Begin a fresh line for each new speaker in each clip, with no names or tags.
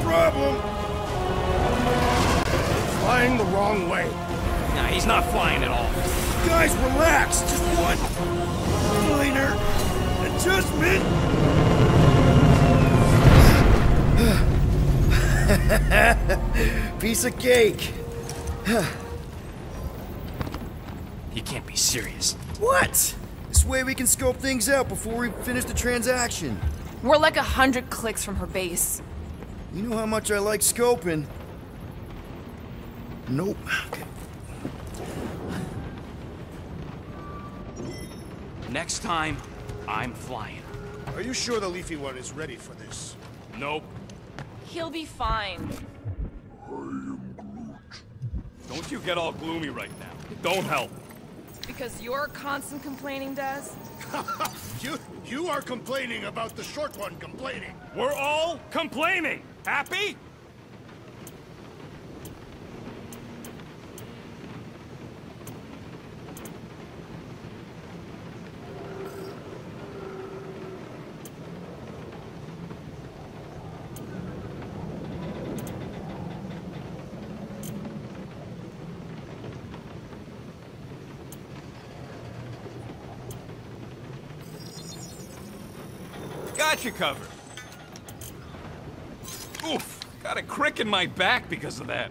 problem? Flying the wrong way.
Nah, he's not flying at all.
Guys, relax. Just one minor adjustment. Piece of cake.
He can't be serious.
What? This way we can scope things out before we finish the transaction.
We're like 100 clicks from her base.
You know how much I like scoping. Nope. Okay.
Next time, I'm flying.
Are you sure the Leafy One is ready for this?
Nope.
He'll be fine.
Don't you get all gloomy right now. Don't help.
Because you're constant complaining, Des?
You are complaining about the short one complaining.
We're all complaining. Happy? Got you covered. Oof, got a crick in my back because of that.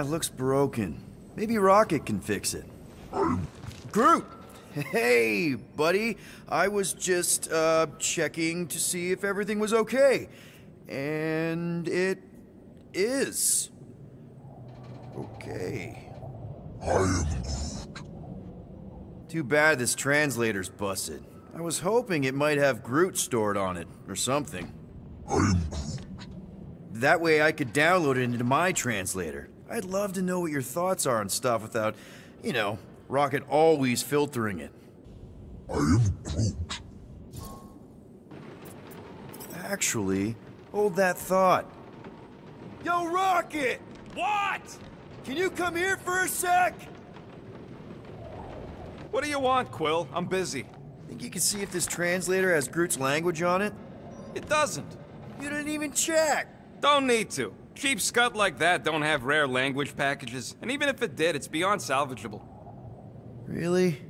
Looks broken. Maybe Rocket can fix it. Groot! Hey, buddy. I was just, checking to see if everything was okay. And it is. Okay.
I am Groot.
Too bad this translator's busted. I was hoping it might have Groot stored on it, or something.
I am Groot.
That way I could download it into my translator. I'd love to know what your thoughts are on stuff without, you know, Rocket always filtering it.
I am Groot.
Actually, hold that thought. Yo, Rocket!
What?
Can you come here for a sec?
What do you want, Quill? I'm busy.
Think you can see if this translator has Groot's language on it?
It doesn't.
You didn't even check!
Don't need to. Cheap scut like that don't have rare language packages, and even if it did, it's beyond salvageable.
Really?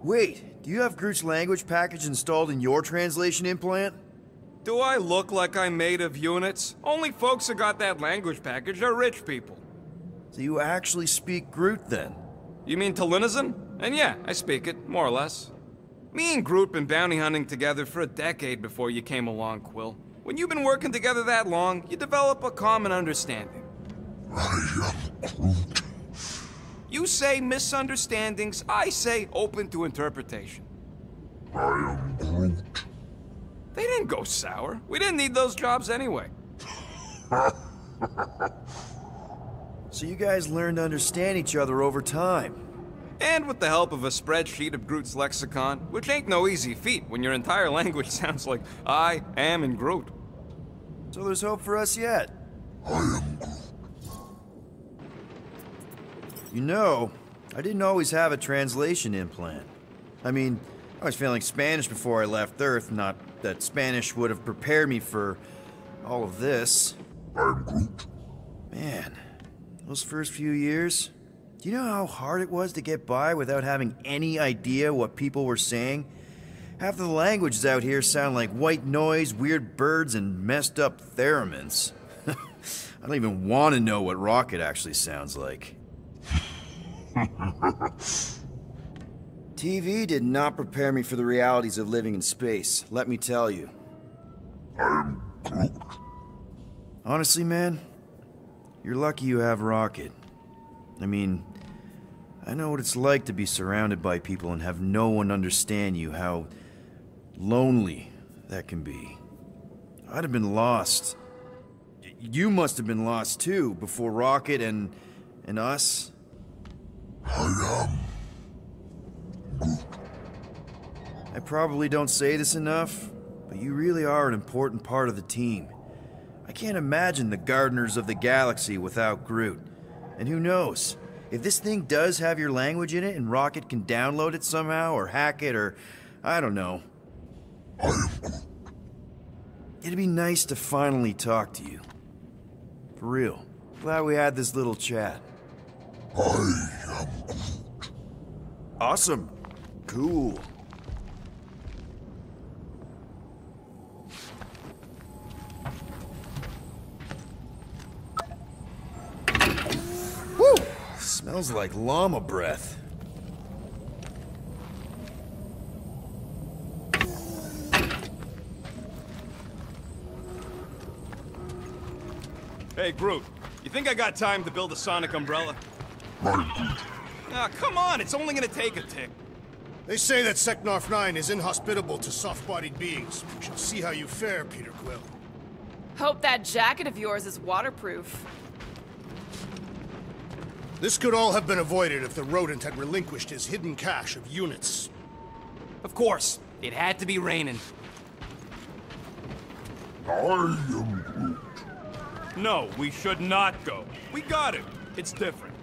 Wait, do you have Groot's language package installed in your translation implant?
Do I look like I'm made of units? Only folks who got that language package are rich people.
So you actually speak Groot then?
You mean Talinisan? And yeah, I speak it, more or less. Me and Groot been bounty hunting together for a decade before you came along, Quill. When you've been working together that long, you develop a common understanding.
I am Groot.
You say misunderstandings, I say open to interpretation.
I am Groot.
They didn't go sour. We didn't need those jobs anyway.
So you guys learned to understand each other over time.
And with the help of a spreadsheet of Groot's lexicon, which ain't no easy feat when your entire language sounds like I am in Groot.
So there's hope for us yet.
I am Groot.
You know, I didn't always have a translation implant. I mean, I was failing Spanish before I left Earth, not that Spanish would have prepared me for all of this.
I am Groot.
Man, those first few years, do you know how hard it was to get by without having any idea what people were saying? Half of the languages out here sound like white noise, weird birds, and messed up theremins. I don't even want to know what Rocket actually sounds like. TV did not prepare me for the realities of living in space, let me tell you.
I am Groot.
Honestly, man, you're lucky you have Rocket. I mean, I know what it's like to be surrounded by people and have no one understand you, how lonely that can be. I'd have been lost. You must have been lost too, before Rocket and us.
I am Groot.
I probably don't say this enough, but you really are an important part of the team. I can't imagine the Gardeners of the Galaxy without Groot. And who knows? If this thing does have your language in it and Rocket can download it somehow, or hack it, or I don't know.
I am Groot.
It'd be nice to finally talk to you. For real. Glad we had this little chat.
I am Groot.
Awesome. Cool. Woo! Smells like llama breath.
Hey, Groot. You think I got time to build a sonic umbrella?
My Groot.
Ah, come on, it's only gonna take a tick.
They say that Seknarf 9 is inhospitable to soft-bodied beings. We shall see how you fare, Peter Quill.
Hope that jacket of yours is waterproof.
This could all have been avoided if the rodent had relinquished his hidden cache of units.
Of course, it had to be raining.
I am Groot.
No, we should not go. We got it. It's different.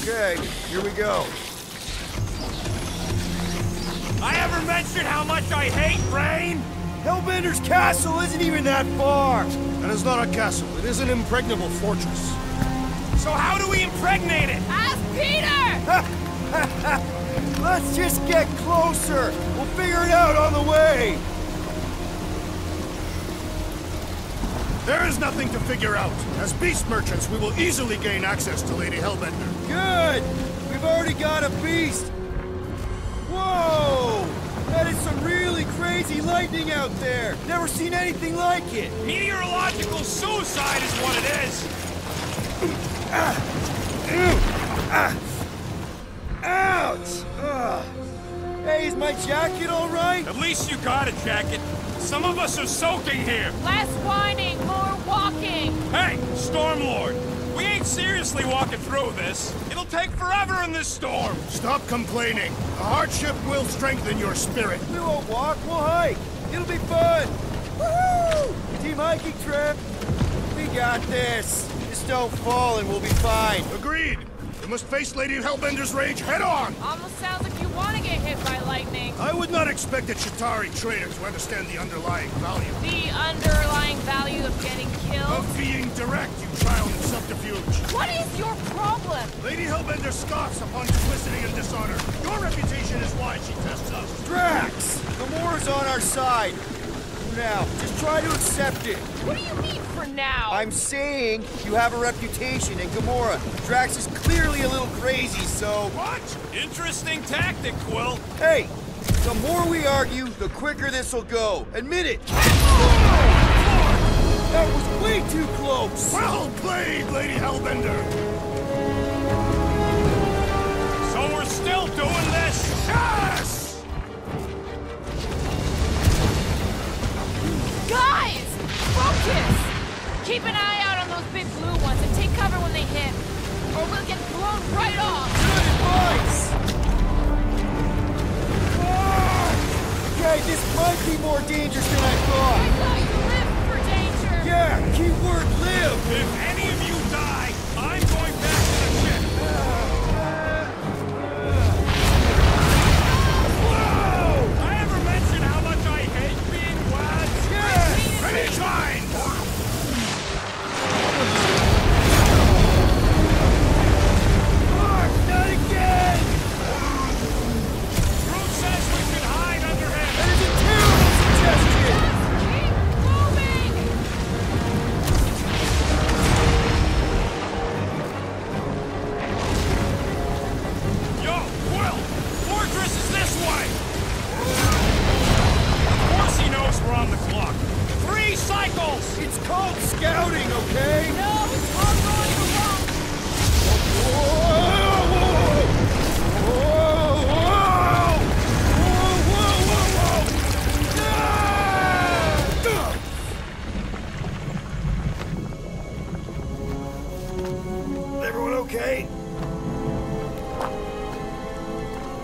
Okay, here we go.
I ever mentioned how much I hate rain?
Hellbender's castle isn't even that far!
That is not a castle. It is an impregnable fortress.
So how do we impregnate it?
Ask Peter!
Let's just get closer! We'll figure it out on the way!
There is nothing to figure out. As beast merchants, we will easily gain access to Lady Hellbender.
Good! We've already got a beast! Whoa! That is some really crazy lightning out there! Never seen anything like it!
Meteorological suicide is what it is!
Ouch! Ugh. Hey, is my jacket all right?
At least you got a jacket. Some of us are soaking here.
Less whining, more walking!
Hey, Stormlord! We ain't seriously walking through this. It'll take forever in this storm.
Stop complaining. The hardship will strengthen your spirit.
We won't walk, we'll hike! It'll be fun! Woohoo! Team hiking trip! We got this! Just don't fall and we'll be fine.
Agreed. We must face Lady Hellbender's rage head-on!
Almost sounds like you want to get hit by lightning.
I would not expect a Chitauri trader to understand the underlying value.
The underlying value of getting killed?
Of being direct, you child of subterfuge.
What is your problem?
Lady Hellbender scoffs upon duplicity and dishonor. Your reputation is why she tests us.
Drax! Gamora's on our side! Now, just try to accept it.
What do you mean for now?
I'm saying you have a reputation, and Gamora. Drax is clearly a little crazy, so...
What? Interesting tactic, Quill.
Hey! The more we argue, the quicker this'll go. Admit it! That was way too close!
Well played, Lady Hellbender!
So we're still doing this?
Yes!
Guys! Focus! Keep an eye out on those big blue ones and take cover when they hit. Or we'll get blown right off!
Good advice! Okay, this might be more dangerous than I
I
thought.
thought you lived for danger!
Yeah, keyword live!
If any of you die, I'm going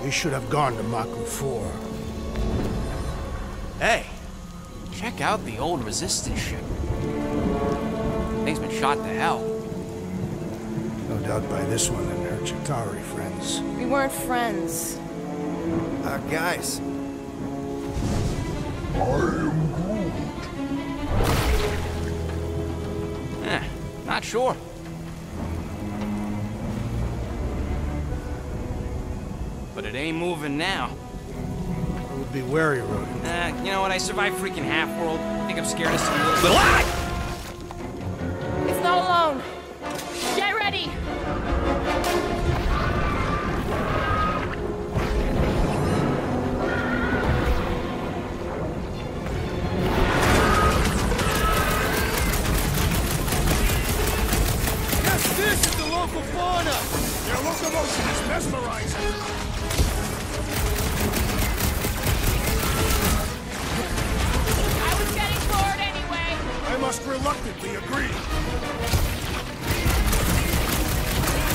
They should have gone to Maku 4.
Hey, check out the old Resistance ship. Thing's been shot to hell.
No doubt by this one and her Chitauri friends.
We weren't friends.
Guys.
I am Groot.
Not sure. But it ain't moving now.
I would be wary, Rodent.
You know what? I survived freaking Half-World. I think I'm scared of some little... Ah!
It's not alone. Get ready.
This is the local fauna!
Their locomotion is mesmerizing!
I was getting bored anyway.
I must reluctantly agree.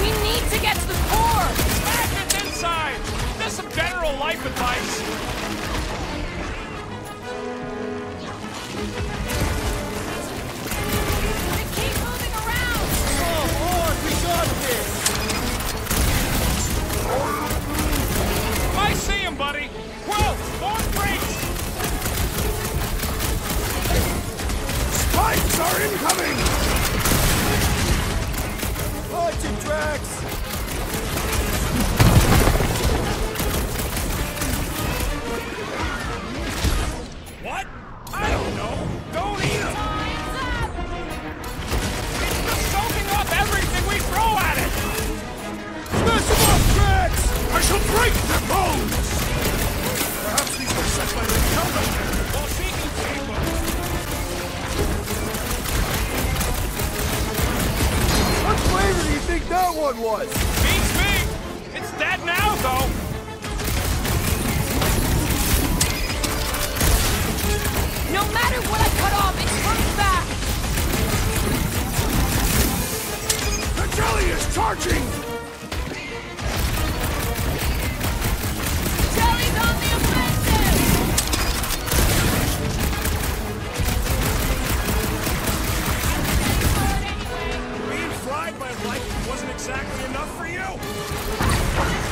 We need to get to the core.
Magnets inside! Just some general life advice.
They keep moving around.
I see him, buddy. Quill, more brakes.
Spikes are incoming!
Watch it, Drax!
What? I don't know. Don't eat him.
Time's up.
It's just soaking up everything we throw at it.
Smash them up, Drax! I shall break their bones! Perhaps these were set by the Kelvin.
Well, she can take them.
What flavor do you think that one was?
Beats me. It's dead now, though.
No matter what I cut off, it comes back.
The jelly is charging!
Jelly's on the offensive.
Being fried by lightning wasn't exactly enough for you.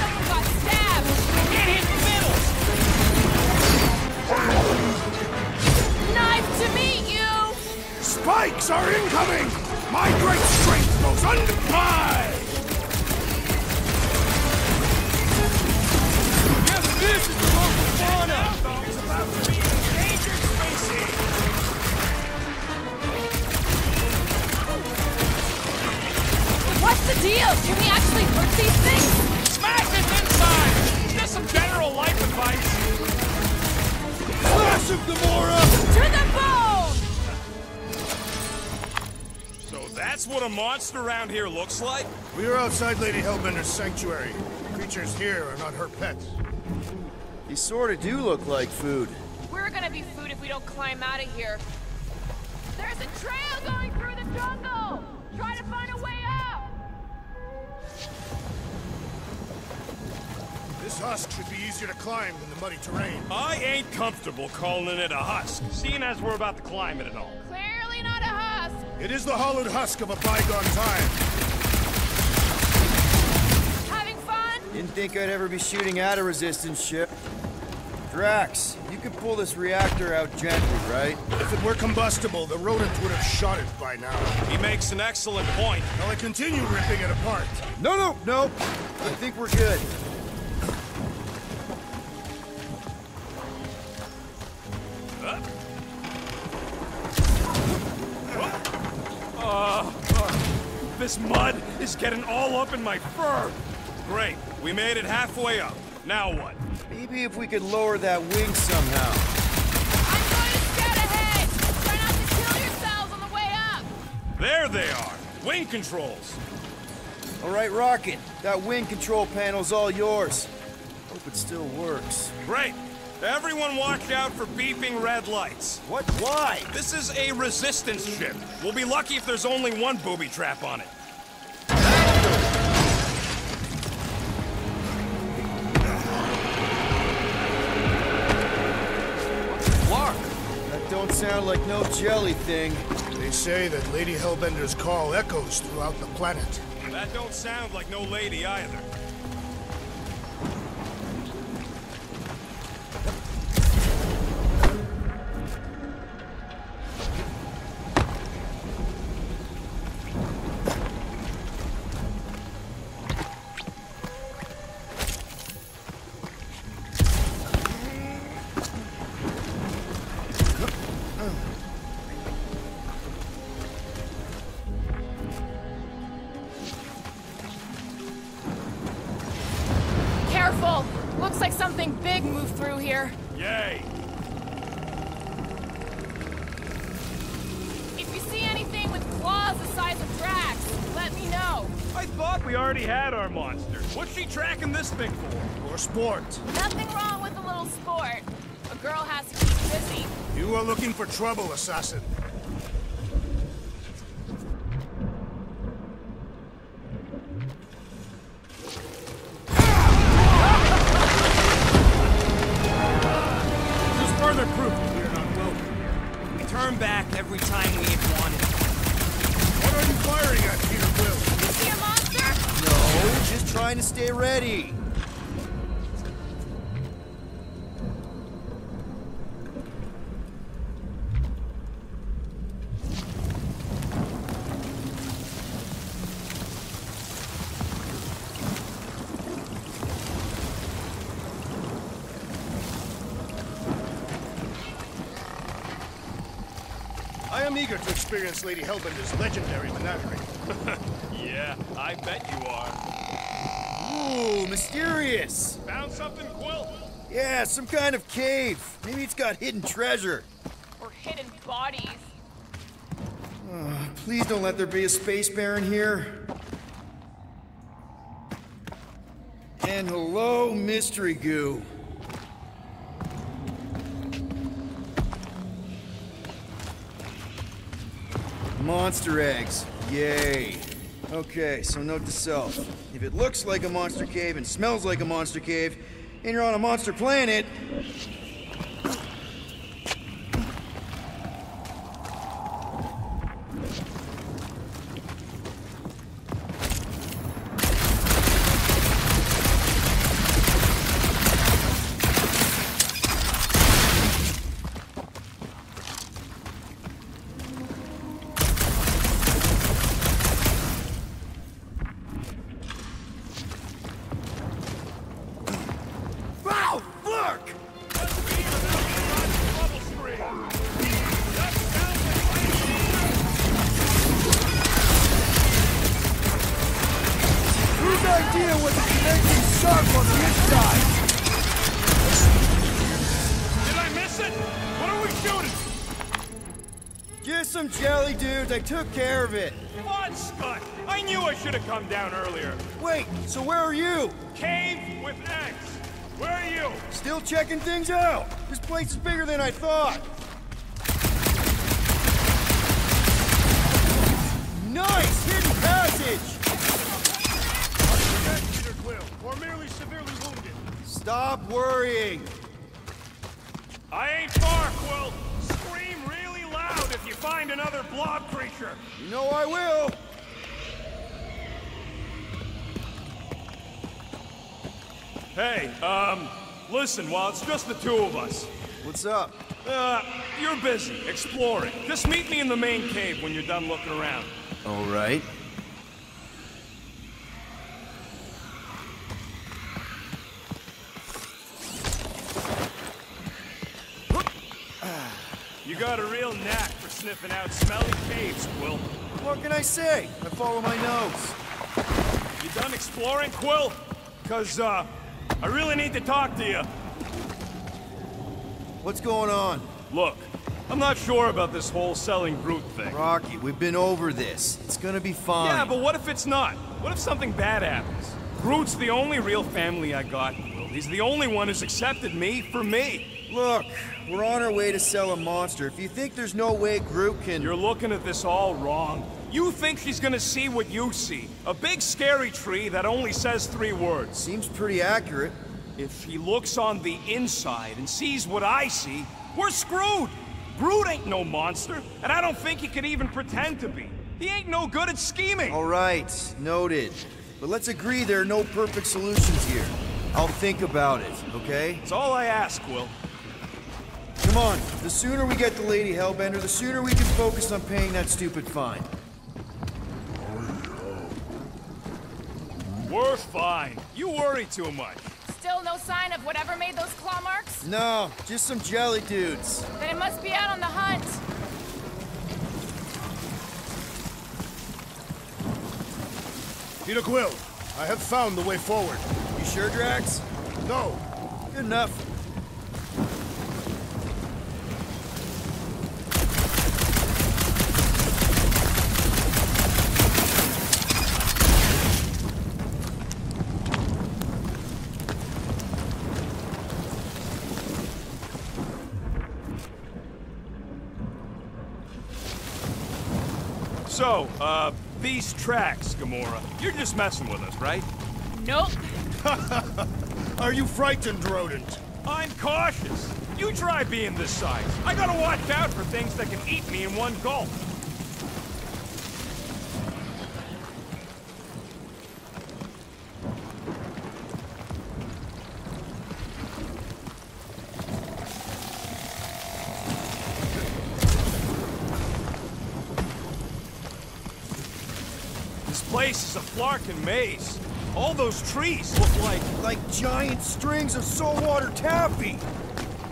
Someone got stabbed.
Get his middle.
Nice to meet you.
Spikes are incoming! My great strength goes undefined!
Yes, this is the local fauna. It's about to be an endangered species.
What's the deal? Can we actually hurt these things?
Smash this inside. Just some general life advice.
Flash him, Gamora!
To the bone!
So that's what a monster around here looks like?
We are outside Lady Hellbender's sanctuary. Creatures here are not her pets.
You sort of do look like food.
We're gonna be food if we don't climb out of here. There's a trail going through the jungle! Try to find a way up!
This husk should be easier to climb than the muddy terrain.
I ain't comfortable calling it a husk, seeing as we're about to climb it and all.
Clearly not a husk!
It is the hollowed husk of a bygone time.
Having fun?
Didn't think I'd ever be shooting at a resistance ship. Drax, you could pull this reactor out gently, right?
If it were combustible, the rodent would have shot it by now.
He makes an excellent point.
Shall I continue ripping it apart?
No. I think we're good.
This mud is getting all up in my fur. Great, we made it halfway up. Now what?
Maybe if we could lower that wing somehow.
I'm going to scout ahead! Try not to kill yourselves on the way up!
There they are. Wing controls.
All right, Rocket. That wing control panel's all yours. Hope it still works.
Great. Everyone watch out for beeping red lights.
What? Why?
This is a resistance ship. We'll be lucky if there's only one booby trap on it.
Don't sound like no jelly thing.
They say that Lady Hellbender's call echoes throughout the planet.
That don't sound like no lady either.
Careful! Looks like something big moved through here.
Yay!
If you see anything with claws the size of Drax, let me know.
I thought we already had our monster. What's she tracking this thing for?
For sport.
Nothing wrong with a little sport. A girl has to keep busy.
You are looking for trouble, assassin.
Just further proof that we are not welcome here. We turn back every time we ain't wanted.
What are you firing at, Peter Quill?
You see a monster?
No, just trying to stay ready.
I am eager to experience Lady Hellbender's legendary menagerie.
Yeah, I bet you are.
Ooh, mysterious.
Found something, Quill?
Yeah, some kind of cave. Maybe it's got hidden treasure.
Or hidden bodies.
Please don't let there be a space baron here. And hello, mystery goo. Monster eggs. Yay. Okay, so note to self. If it looks like a monster cave and smells like a monster cave, and you're on a monster planet, wow, look! Whose idea was it to make me sharp on the inside?
Did I miss it? What are we shooting?
Just some jelly dudes, I took care of it.
Fun, Scott! I knew I should have come down earlier.
Wait, so where are you?
Cave with eggs. Where are you?
Still checking things out. This place is bigger than I thought. Nice hidden passage!
Dead, Peter Quill, or merely severely wounded.
Stop worrying.
I ain't far, Quill. Scream really loud if you find another blob creature.
You know I will.
Hey, listen, while it's just the two of us,
What's up?
you're busy exploring. Just meet me in the main cave when you're done looking around.
All right.
You got a real knack for sniffing out smelly caves, Quill.
What can I say? I follow my nose.
You done exploring, Quill? 'Cause, I really need to talk to you.
What's going on?
Look, I'm not sure about this whole selling Groot thing.
Rocky, we've been over this. It's gonna be fine.
Yeah, but what if it's not? What if something bad happens? Groot's the only real family I got, Quill. He's the only one who's accepted me for me.
Look, we're on our way to sell a monster. If you think there's no way Groot can...
You're looking at this all wrong. You think she's gonna see what you see. A big scary tree that only says 3 words.
Seems pretty accurate.
If she looks on the inside and sees what I see, we're screwed! Groot ain't no monster, and I don't think he can even pretend to be. He ain't no good at scheming.
All right, noted. But let's agree there are no perfect solutions here. I'll think about it, okay?
That's all I ask, Quill.
Come on, the sooner we get the Lady Hellbender, the sooner we can focus on paying that stupid fine.
We're fine. You worry too much.
Still no sign of whatever made those claw marks?
No, just some jelly dudes.
Then it must be out on the hunt.
Peter Quill, I have found the way forward.
You sure, Drax?
No.
Good enough.
So, these tracks, Gamora, you're just messing with us, right?
Nope.
Are you frightened, rodent?
I'm cautious. You try being this size. I gotta watch out for things that can eat me in one gulp. This place is a Flarkin maze. All those trees look
Like giant strings of saltwater taffy.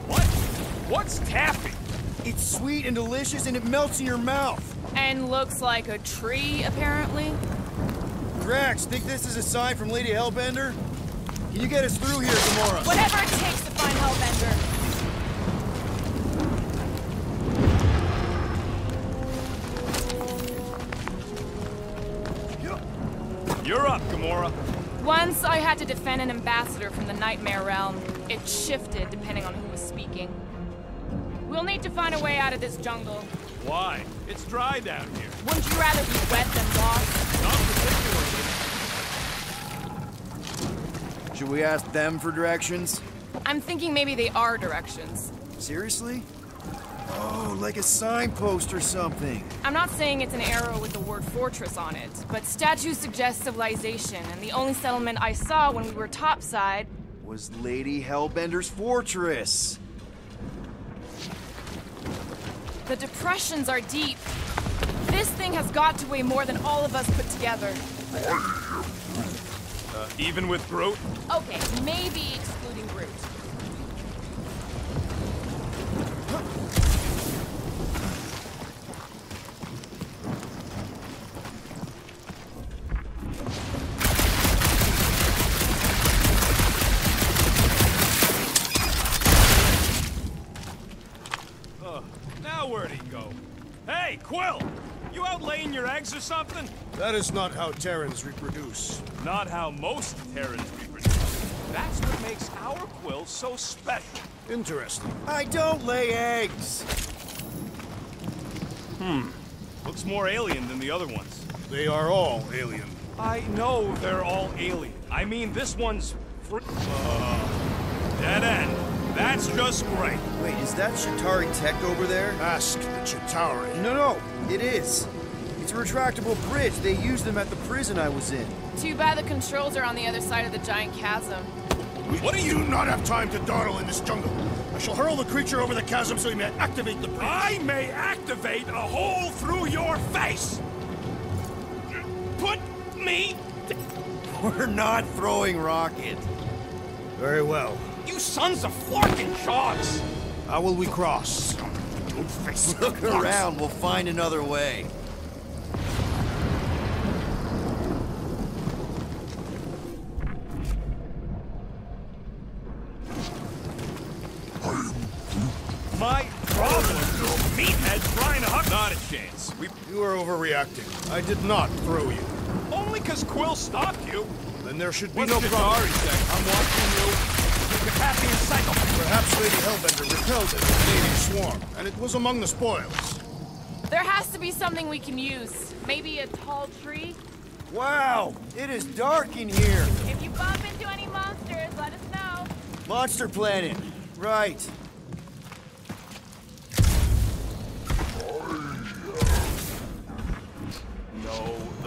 What? What's taffy?
It's sweet and delicious and it melts in your mouth.
And looks like a tree, apparently.
Drax, think this is a sign from Lady Hellbender? Can you get us through here, Gamora?
Whatever it takes to find Hellbender.
You're up, Gamora.
Once I had to defend an ambassador from the Nightmare Realm. It shifted depending on who was speaking. We'll need to find a way out of this jungle.
Why? It's dry down here.
Wouldn't you rather be wet than lost?
Not particularly.
Should we ask them for directions?
I'm thinking maybe they are directions.
Seriously? Oh, like a signpost or something.
I'm not saying it's an arrow with the word fortress on it, but statues suggest civilization, and the only settlement I saw when we were topside
Was Lady Hellbender's fortress.
The depressions are deep. This thing has got to weigh more than all of us put together.
Even with Groot?
Okay, maybe excluding Groot.
Now where'd he go? Hey, Quill! You out laying your eggs or something?
That is not how Terrans reproduce.
Not how most Terrans reproduce. That's what makes our Quill so special.
Interesting.
I don't lay eggs.
Looks more alien than the other ones.
They are all alien.
I know they're all alien. I mean, this one's dead end. That's just great.
Wait, is that Chitauri tech over there?
Ask the Chitauri.
No, it is. It's a retractable bridge. They used them at the prison I was in.
Too bad the controls are on the other side of the giant chasm.
What do you not have time to dawdle in this jungle? I shall hurl the creature over the chasm so he may activate the bridge.
I may activate a hole through your face! Put me...
We're not throwing rocket.
Very well.
You sons of Flarkin shots!
How will we cross?
Look around, we'll find another way.
My problem? Meathead trying to hug... Not a chance.
You are overreacting. I did not throw you.
Only because Quill stopped you.
Then there should be
What's
no problem.
Chitauri say? I'm watching you. You Carpathian cycle.
Perhaps Lady Hellbender repelled it with native swarm, and it was among the spoils.
There has to be something we can use. Maybe a tall tree?
Wow, it is dark in here.
If you bump into any monsters, let us know.
Monster Planet. Right.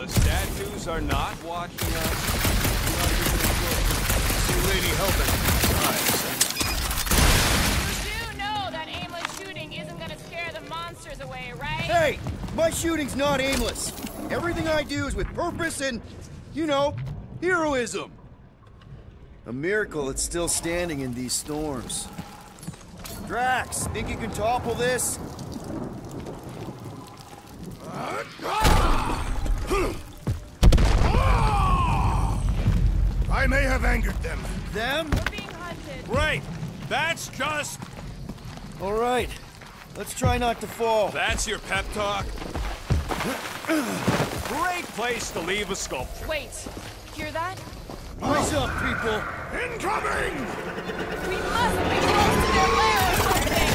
The statues are not watching us.
See Lady Hellbender. Nice.
You do know that aimless shooting isn't gonna scare the monsters away, right?
Hey! My shooting's not aimless. Everything I do is with purpose and, you know, heroism. A miracle it's still standing in these storms. Drax, think you can topple this?
I may have angered them.
Them?
We're being hunted.
Right. That's just...
All right. Let's try not to fall.
That's your pep talk? Great place to leave a sculpture.
Wait, hear that?
Eyes up, people!
Incoming!
We must be close to their lair or something!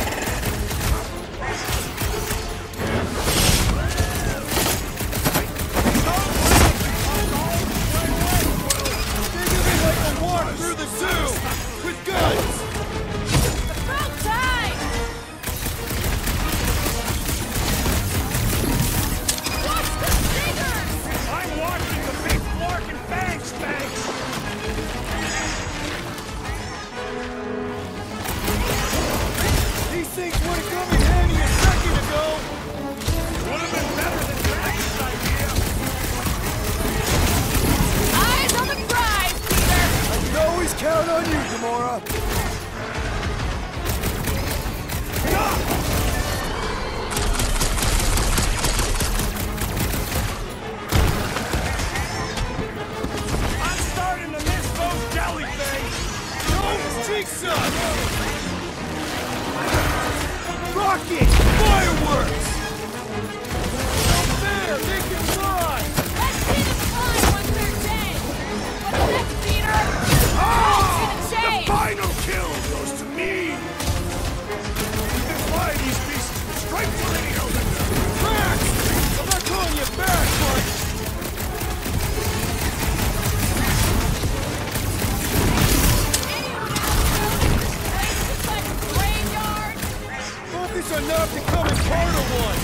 Think of it like a walk through the zoo! With guns!
About time! Watch the fingers!
I'm watching the big fork and fangs, Banks!
These things would have come in handy a second ago!
Would have been better than Drax's idea!
Eyes on the prize, Peter!
I can always count on you, Gamora!
I'm starting to miss those jelly things!
No, Jigsaw! Rocket! Fireworks! Up there! They can fly!
Let's see them fly once they're dead! What's next, Peter? Let's see the chase!
Final kill goes to me! You can fly these beasts straight for Lady Hellbender!
Drax! I'm not calling you back, but...
Places like a graveyard!
Focus enough to come as part of one!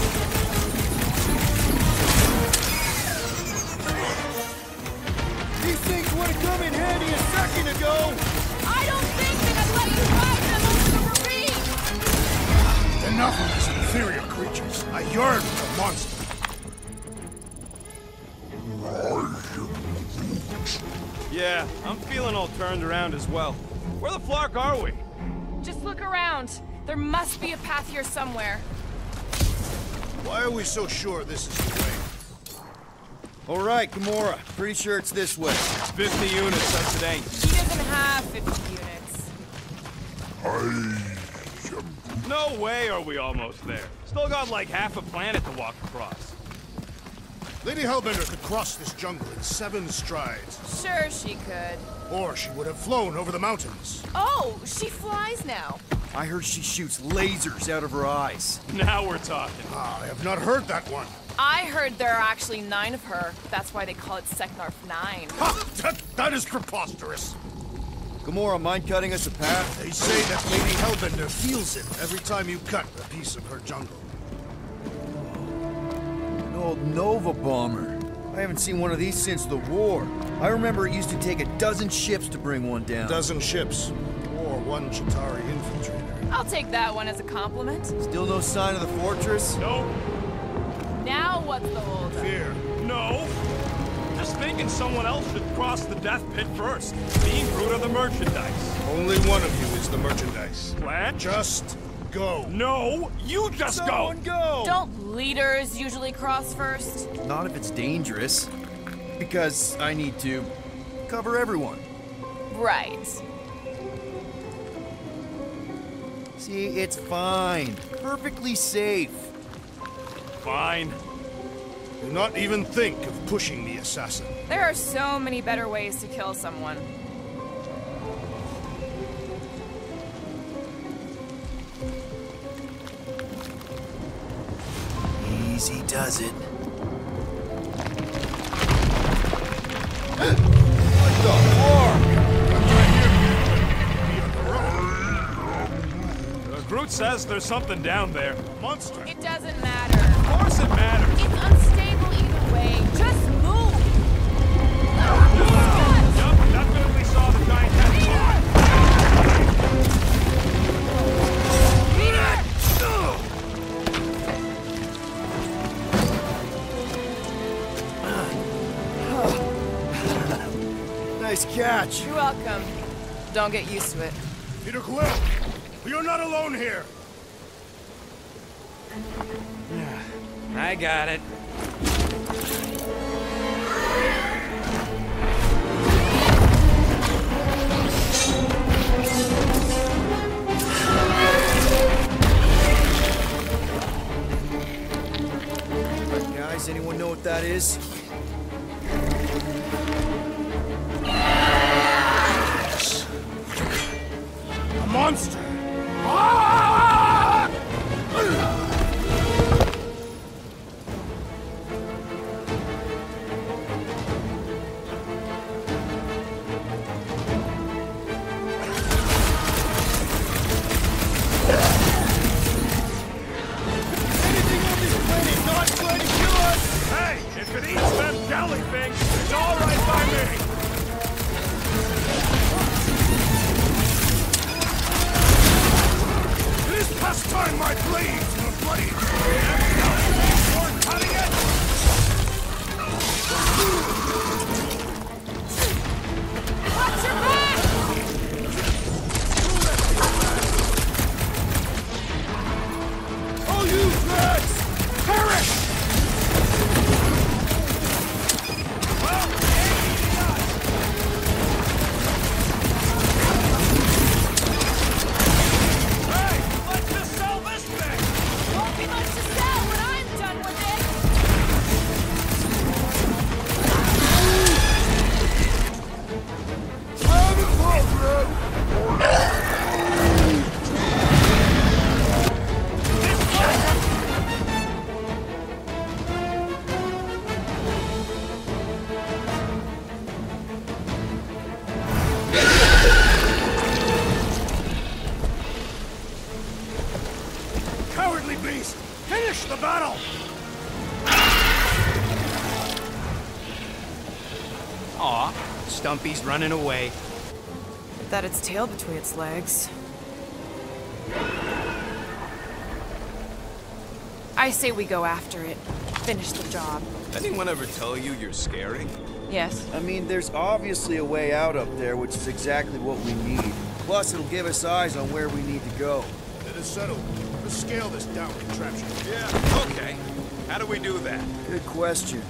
These things would have come in handy a second ago!
I don't think that I'd let you ride them over the ravine!
Enough of these inferior creatures. I yearn for a monster.
Yeah, I'm feeling all turned around as well. Where the flark are we?
Just look around. There must be a path here somewhere.
Why are we so sure this is the way?
All right, Gamora. Pretty sure it's this way.
50 units says it ain't.
He doesn't have 50 units.
No way are we almost there. Still got like half a planet to walk across.
Lady Hellbender could cross this jungle in 7 strides.
Sure she could.
Or she would have flown over the mountains.
Oh, she flies now.
I heard she shoots lasers out of her eyes.
Now we're talking.
I have not heard that one.
I heard there are actually 9 of her. That's why they call it Seknarf 9.
Ha! That is preposterous.
Gamora, mind cutting us a path?
They say that Lady Hellbender feels it every time you cut a piece of her jungle.
An old Nova bomber. I haven't seen one of these since the war. I remember it used to take a dozen ships to bring one down.
A dozen ships, or 1 Chitauri infiltrator.
I'll take that one as a compliment.
Still no sign of the fortress?
No,
Now what's the holdup?
Fear.
no. Just thinking someone else should cross the death pit first. Being Groot of the merchandise.
Only one of you is the merchandise.
Blanche?
Just go.
No, you just
Someone go!
Don't leaders usually cross first?
Not if it's dangerous. Because I need to cover everyone.
Right.
See, it's fine. Perfectly safe.
Fine.
Do not even think of pushing the assassin.
There are so many better ways to kill someone.
Easy does it.
Groot says there's something down there.
Monster.
It doesn't matter.
Of course it matters.
It's unstable either way. Just move!
patch.
You're welcome. Don't get used to it.
Peter Quill, you're not alone here.
I got it.
Guys, anyone know what that is?
A monster. Ah! Hey, if it eats them jelly things, it's all right by me. It is past time my blades were bloody. You're cutting it.
Watch your back!
Oh, you threats! Perish!
Won't be much to sell when I'm done with it!
Cowardly beast! Finish the battle!
Aw, Stumpy's running away.
That its tail between its legs. I say we go after it. Finish the job.
Anyone ever tell you you're scary?
Yes.
I mean, there's obviously a way out up there, which is exactly what we need. Plus, it'll give us eyes on where we need to go.
It is settled. Let's scale this down contraption.
Yeah, okay. How do we do that?
Good question.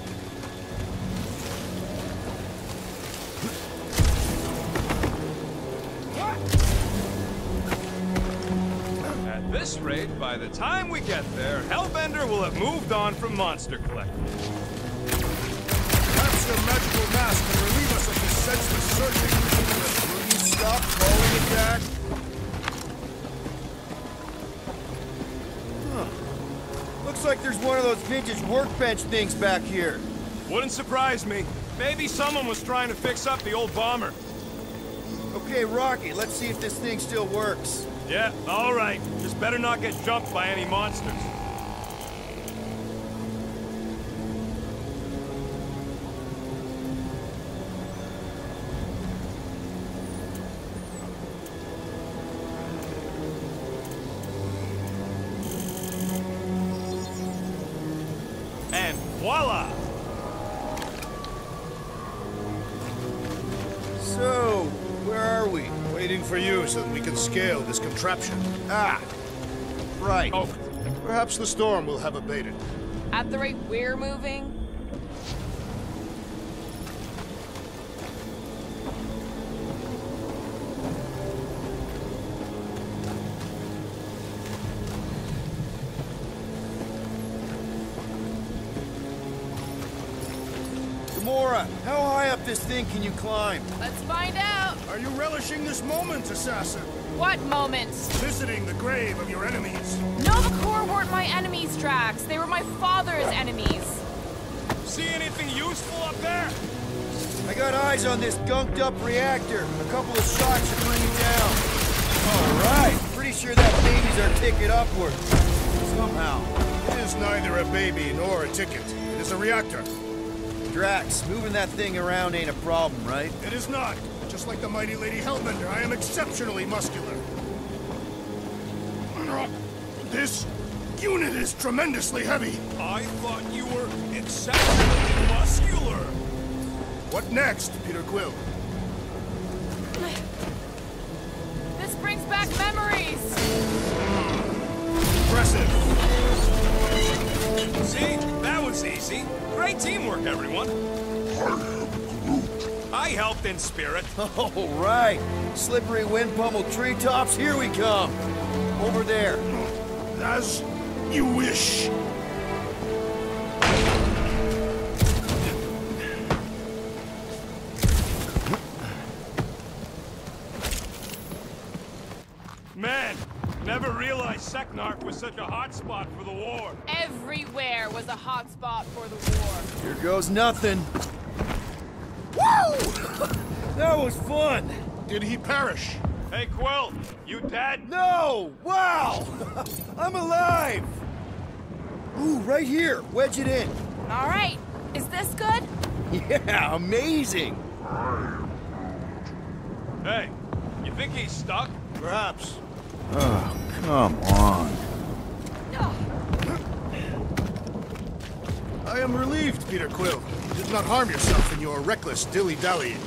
At this rate, by the time we get there, Hellbender will have moved on from Monster Collector.
Perhaps your magical mask can relieve us of this senseless searching. Will you stop calling it that?
Looks like there's one of those vintage workbench things back here.
Wouldn't surprise me. Maybe someone was trying to fix up the old bomber.
Okay, Rocky, let's see if this thing still works.
Yeah, all right. Just better not get jumped by any monsters. And voila!
So, where are we?
Waiting for you so that we can scale this contraption.
Ah, right.
Oh,
Perhaps the storm will have abated.
At the rate we're moving,
Gamora, how high up this thing can you climb?
let's find out.
Are you relishing this moment, assassin?
What moment?
Visiting the grave of your enemies.
Nova Corps weren't my enemies, Drax. They were my father's enemies.
see anything useful up there?
I got eyes on this gunked up reactor. A couple of shots should bring it down. All right. Pretty sure that baby's our ticket upward. Somehow.
It is neither a baby nor a ticket. It is a reactor.
Drax, moving that thing around ain't a problem, right?
It is not. Just like the mighty Lady Hellbender, I am exceptionally muscular. This unit is tremendously heavy.
I thought you were exceptionally muscular.
What next, Peter Quill?
This brings back memories.
Impressive.
See? That was easy. Great teamwork, everyone. I helped in spirit.
All right. Slippery wind pummeled treetops, here we come. Over there.
As you wish.
Man, never realized Seknarf was such a hot spot for the war.
Everywhere was a hot spot for the war.
Here goes nothing. Woo! That was fun.
Did he perish?
Hey, Quill, you dead?
No! Wow! I'm alive! Ooh, right here. Wedge it in.
All right, is this good?
Yeah, amazing.
Hey, you think he's stuck?
Perhaps.
Oh, come on.
I am relieved, Peter Quill. You did not harm yourself in your reckless dilly-dallying.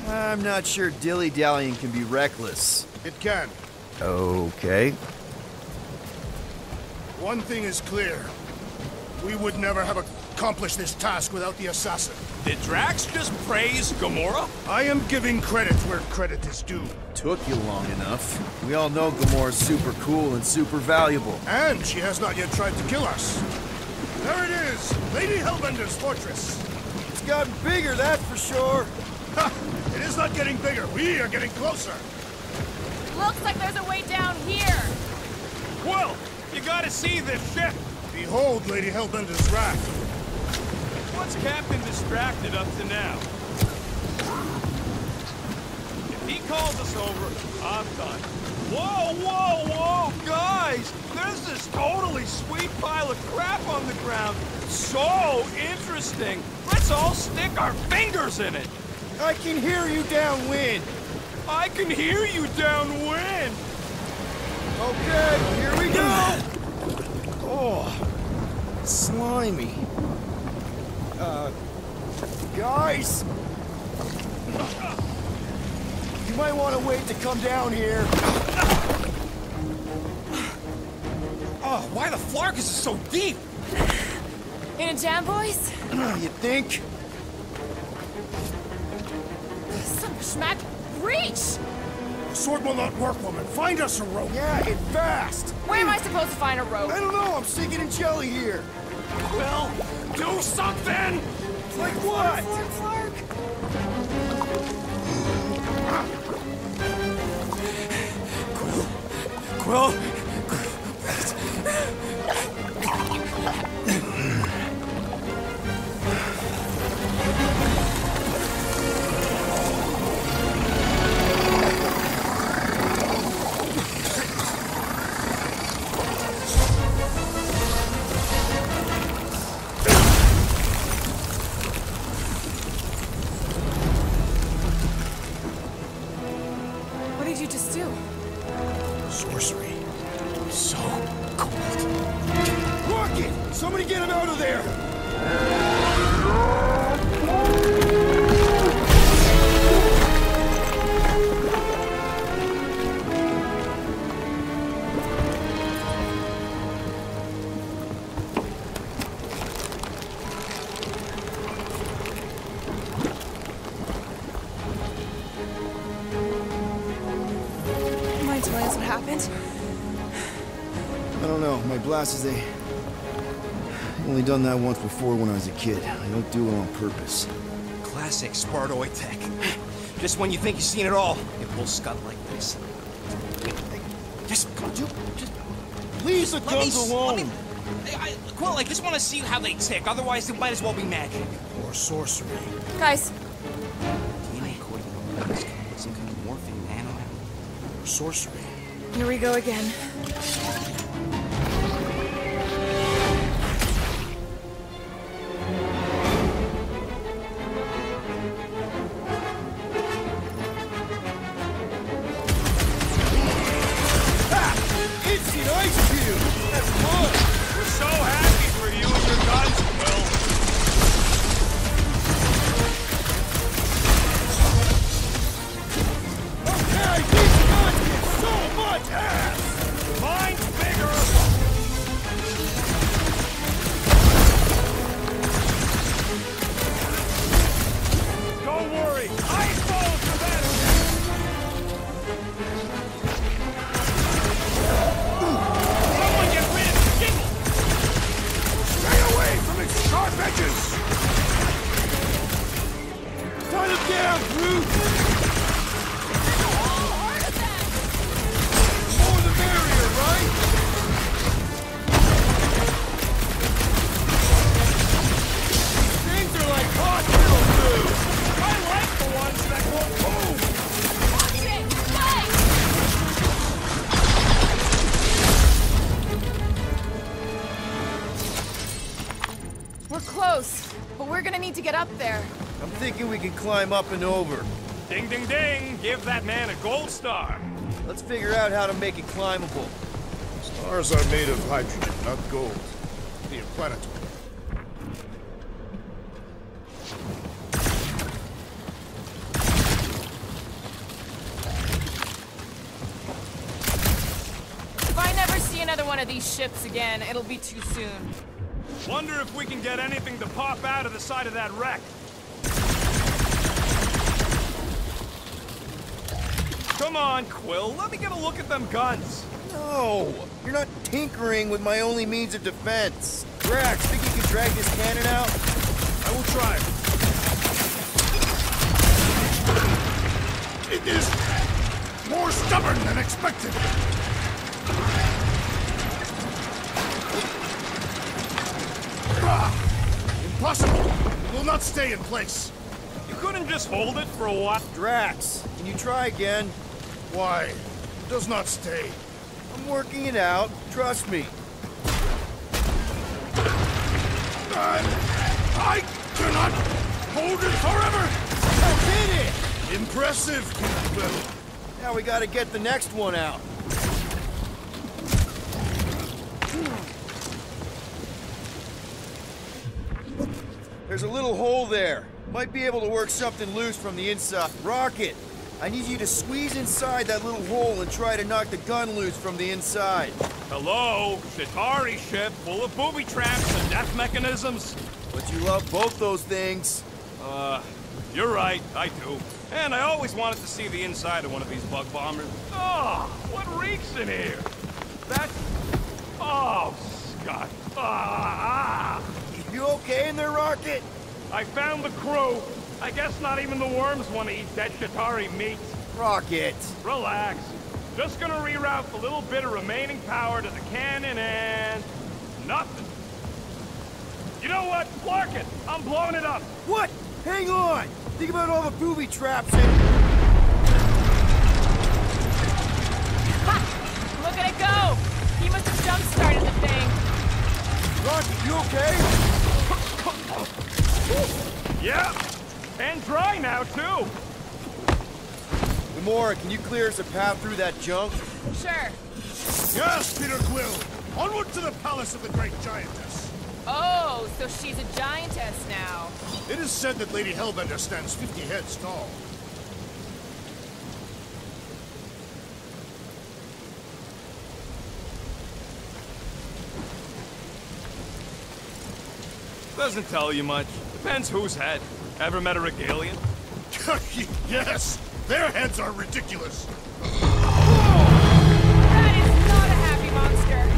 I'm not sure dilly-dallying can be reckless.
It can.
Okay.
One thing is clear. We would never have accomplished this task without the assassin.
Did Drax just praise Gamora?
I am giving credit where credit is due.
Took you long enough. We all know Gamora's super cool and super valuable.
And she has not yet tried to kill us. There it is! Lady Hellbender's fortress!
It's gotten bigger, that's for sure.
Ha! It is not getting bigger. We are getting closer.
Looks like there's a way down here.
Quill, you gotta see this ship.
Behold Lady Hellbender's wrath.
What's Captain distracted up to now? If he calls us over, I'm done. Whoa, whoa, whoa, guys! There's this totally sweet pile of crap on the ground. So interesting. Let's all stick our fingers in it.
I can hear you downwind.
I can hear you downwind.
Okay, here we go. Oh, slimy. Guys? You might want to wait to come down here.
Oh, why the Flarkus is so deep?
In a jam, boys?
You think?
Some schmack. Reach!
The sword will not work, woman. Find us a rope.
Yeah, and fast.
Where am I supposed to find a rope?
I don't know, I'm sinking in jelly here.
Well, do something!
Like what?
Flark.
Quill?
What did you just do?
Sorcery. So cold.
Rocket! Somebody get him out of there!
Mind telling us what happened?
I don't know, my blasters, I've only done that once before when I was a kid. I don't do it on purpose.
Classic Spartoid tech. Just when you think you've seen it all, it will scud like this. Just,
Leave the
let me,
guns alone!
Quill, I just want to see how they tick. Otherwise, it might as well be magic.
Or sorcery.
Guys,
DNA coding. Some kind of morphine nano.
Or sorcery.
here we go again.
Instant ice cube! That's good!
We're so happy for you and your guns, Quill.
close, but we're gonna need to get up there.
I'm thinking we can climb up and over.
Ding, ding, ding! Give that man a gold star.
Let's figure out how to make it climbable.
Stars are made of hydrogen, not gold. The planetary.
If I never see another one of these ships again, it'll be too soon.
Wonder if we can get anything to pop out of the side of that wreck. Come on, Quill. Let me get a look at them guns.
No! You're not tinkering with my only means of defense. Drax, think you can drag this cannon out?
I will try. It is more stubborn than expected. Impossible! It will not stay in place.
You couldn't just hold it for a while?
Drax, can you try again?
Why? It does not stay.
I'm working it out. Trust me.
I cannot hold it forever!
I did it!
Impressive, Quill.
Now we gotta get the next one out. There's a little hole there. Might be able to work something loose from the inside. Rocket, I need you to squeeze inside that little hole and try to knock the gun loose from the inside.
Hello? Chitauri ship full of booby traps and death mechanisms?
But you love both those things.
You're right, I do. And I always wanted to see the inside of one of these bug bombers. Oh, what reeks in here? That's... Oh, Scott.
You okay in there, Rocket?
I found the crew. I guess not even the worms want to eat dead Chitauri meat.
Rocket.
Relax. Just gonna reroute the little bit of remaining power to the cannon and... nothing. You know what? Clark it! I'm blowing it up!
What? Hang on! Think about all the booby traps and...
Ha! Look at it go! He must have jump-started the thing.
Rocket, you okay?
Yeah! And dry now, too!
Gamora, can you clear us a path through that junk?
Sure.
Yes, Peter Quill! Onward to the palace of the great giantess!
Oh, so she's a giantess now.
It is said that Lady Hellbender stands 50 heads tall.
Doesn't tell you much. Depends whose head. Ever met a Regalian?
Yes! Their heads are ridiculous!
That is not a happy monster.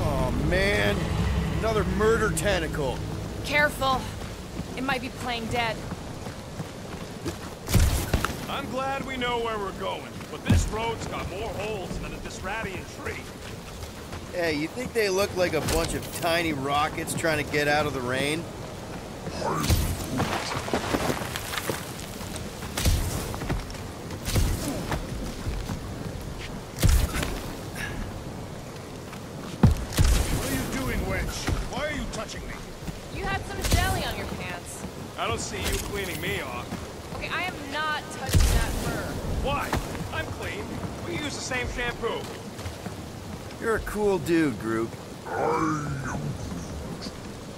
Oh, man. Another murder tentacle.
Careful. It might be playing dead.
I'm glad we know where we're going, but this road's got more holes than a Disradian tree.
Hey, you think they look like a bunch of tiny rockets trying to get out of the rain?
What are you doing, wench? Why are you touching me?
You had some jelly on your pants.
I don't see you cleaning me off.
Okay, I am not touching that fur.
Why? I'm clean. We use the same shampoo.
You're a cool dude, Groot.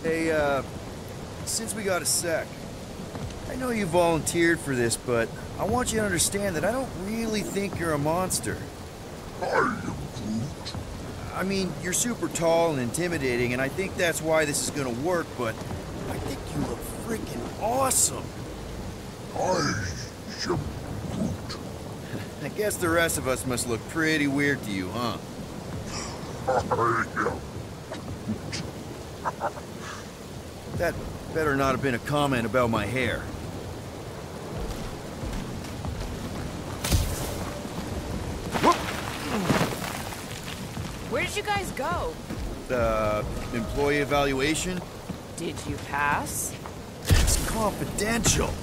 Hey, since we got a sec, I know you volunteered for this, but I want you to understand that I don't really think you're a monster. I mean, you're super tall and intimidating, and I think that's why this is gonna work, but I think you look freaking awesome. I guess the rest of us must look pretty weird to you, huh? That better not have been a comment about my hair.
Where did you guys go?
Employee evaluation?
Did you pass?
It's confidential.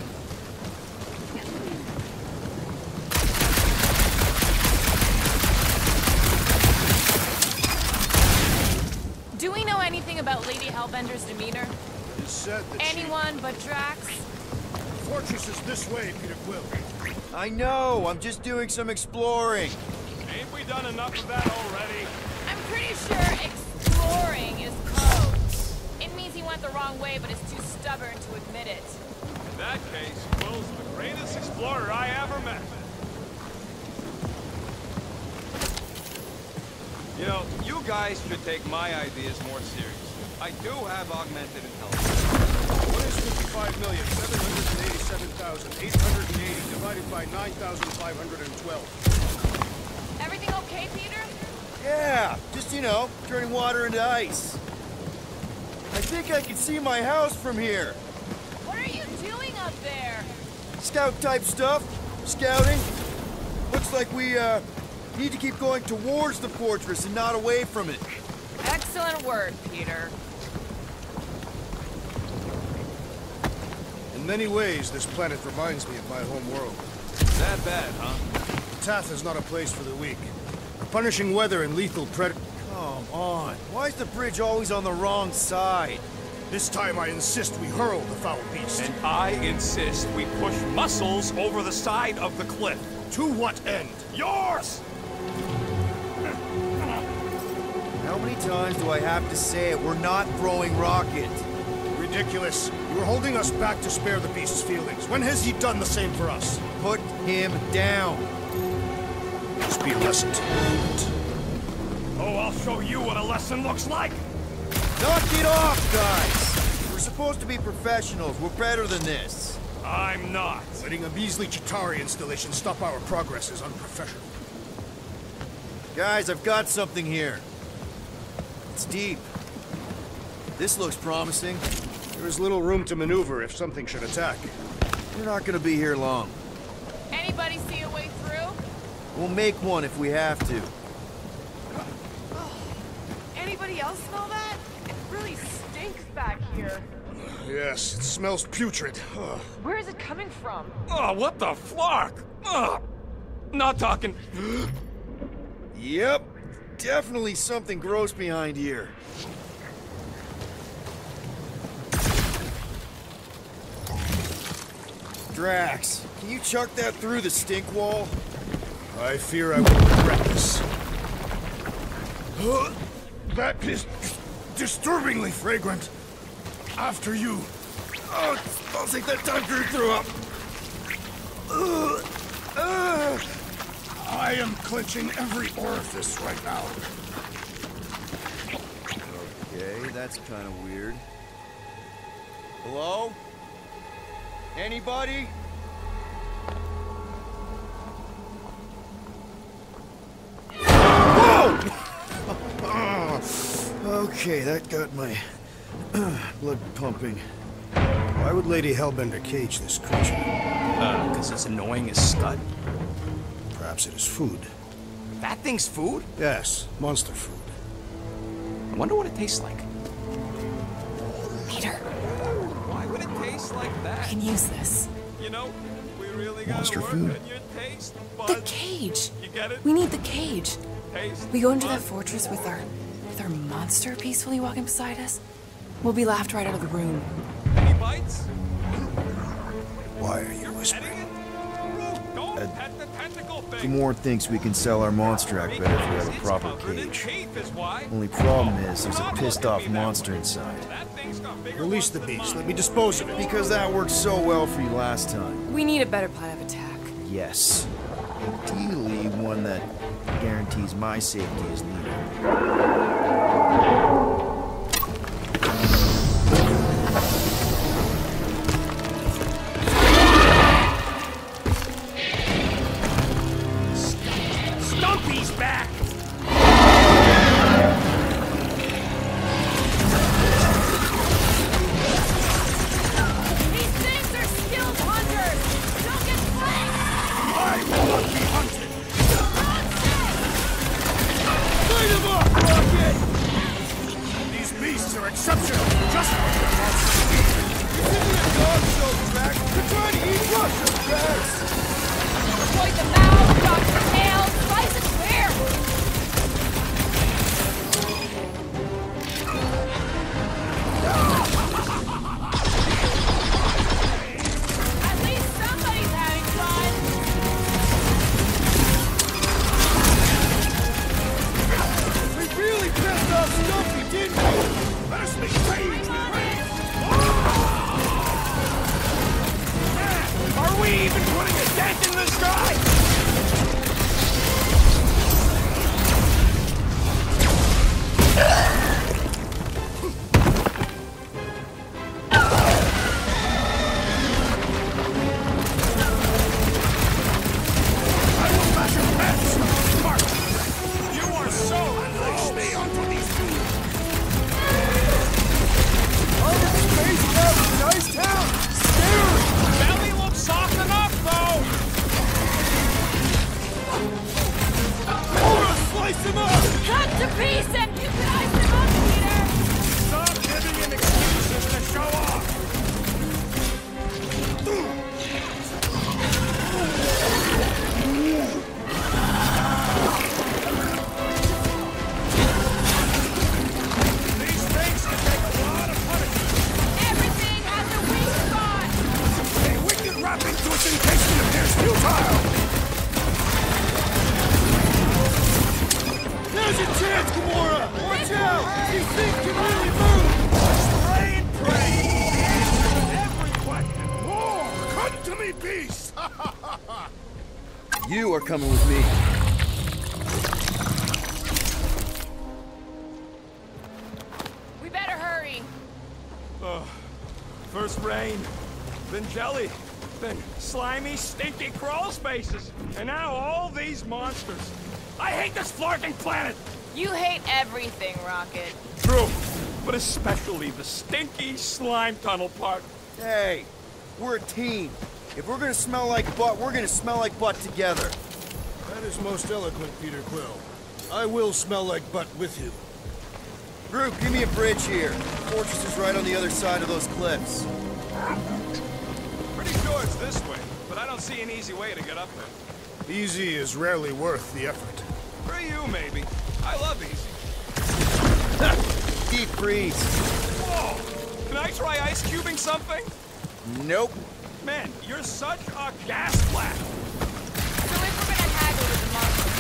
Do we know anything about Lady Hellbender's demeanor?
It is said that
Anyone but Drax?
the fortress is this way, Peter Quill.
I know, I'm just doing some exploring.
Ain't we done enough of that already?
I'm pretty sure exploring is code. It means he went the wrong way, but is too stubborn to admit it.
In that case, Quill's the greatest explorer I ever met. You know, you guys should take my ideas more seriously. I do have augmented intelligence.
What is 55,787,880 divided by 9,512?
Everything okay, Peter?
Yeah, just, turning water into ice. I think I can see my house from here.
What are you doing up there?
Scout-type stuff. Scouting. Looks like we, need to keep going towards the fortress and not away from it.
Excellent work, Peter.
In many ways, this planet reminds me of my home world.
That bad, huh?
Tath is not a place for the weak. Punishing weather and lethal predator.
Come on. Why is the bridge always on the wrong side?
This time I insist we hurl the foul beast.
And I insist we push Muscles over the side of the cliff.
To what end?
Yours!
How many times do I have to say it? We're not throwing rocket.
Ridiculous. You were holding us back to spare the beast's feelings. When has he done the same for us?
Put him down.
Must be a lesson to learn.
Oh, I'll show you what a lesson looks like!
Knock it off, guys! We're supposed to be professionals. We're better than this.
I'm not.
Letting a measly Chitauri installation stop our progress is unprofessional.
Guys, I've got something here. It's deep. This looks promising.
There is little room to maneuver if something should attack.
We're not gonna be here long.
Anybody see a way through?
We'll make one if we have to.
Anybody else smell that? It really stinks back here.
Yes, it smells putrid. Ugh.
Where is it coming from?
Oh, what the flark? Not talking.
Yep. Definitely something gross behind here. Drax, can you chuck that through the stink wall?
I fear I will regret this. That is disturbingly fragrant. After you.
Oh, I'll take that time to throw up.
I am clenching every orifice right now.
Okay, that's kind of weird. Hello? Anybody? Whoa! Okay, that got my blood pumping.
Why would Lady Hellbender cage this creature?
Because it's annoying as scud.
Perhaps it is food.
That thing's food?
Yes, monster food.
I wonder what it tastes like.
Peter,
Why would it taste like
I
that?
can use this.
You know, we really gotta
Monster
work
food.
on your taste
The
buds.
cage.
You get it?
We need the cage.
Taste
We go into that
buds.
fortress with our monster peacefully walking beside us. We'll be laughed right out of the room.
Any bites?
Why are you whispering?
Petting it? Root, don't pet the tentacle thing.
Gamorrean thinks we can sell our monster act better if we have a
It's
proper
covered in
cage.
teeth is why.
Only problem is there's a
Stop
pissed
looking
off
at me that
monster
way.
inside.
That thing's got bigger
Release
ones
the
than
beast.
mine.
Let me dispose of it.
Because that worked so well for you last time.
We need a better plan of attack.
Yes. Ideally, one that guarantees my safety as leader.
Stumpy's back!
These things are skilled hunters! Don't get flanked!
I will not be hunted!
Light him up, Rocket!
These beasts are exceptional! Just like the monsters.
This isn't a dog show, Drax! We're trying to eat Russia, Drax!
Avoid the mouth, dodge the tail, slice and square!
Ice him up!
Cut to piece and you can ice him up, Peter!
Stop giving him excuses to show off! These things can take a lot of punishment.
Everything has a weak spot!
A wicked wrapping to its encasement appears futile! There's your chance, Gamora! Watch out! These things can really move!
Spray and pray! Answer every question!
More! Come to me, beast!
You are coming with me.
We better hurry.
First rain, then jelly, then slimy, stinky crawl spaces, and now all these monsters. I hate this flarking planet!
You hate everything, Rocket.
True, but especially the stinky slime tunnel part.
Hey, we're a team. If we're gonna smell like butt, we're gonna smell like butt together.
That is most eloquent, Peter Quill. I will smell like butt with you.
Groot, give me a bridge here. The fortress is right on the other side of those cliffs.
Pretty sure it's this way, but I don't see an easy way to get up there.
Easy is rarely worth the effort.
For you, maybe. I love easy.
Deep freeze.
Whoa! Can I try ice cubing something?
Nope.
Man, you're such a gas flat.
So if we're gonna haggle with the monster,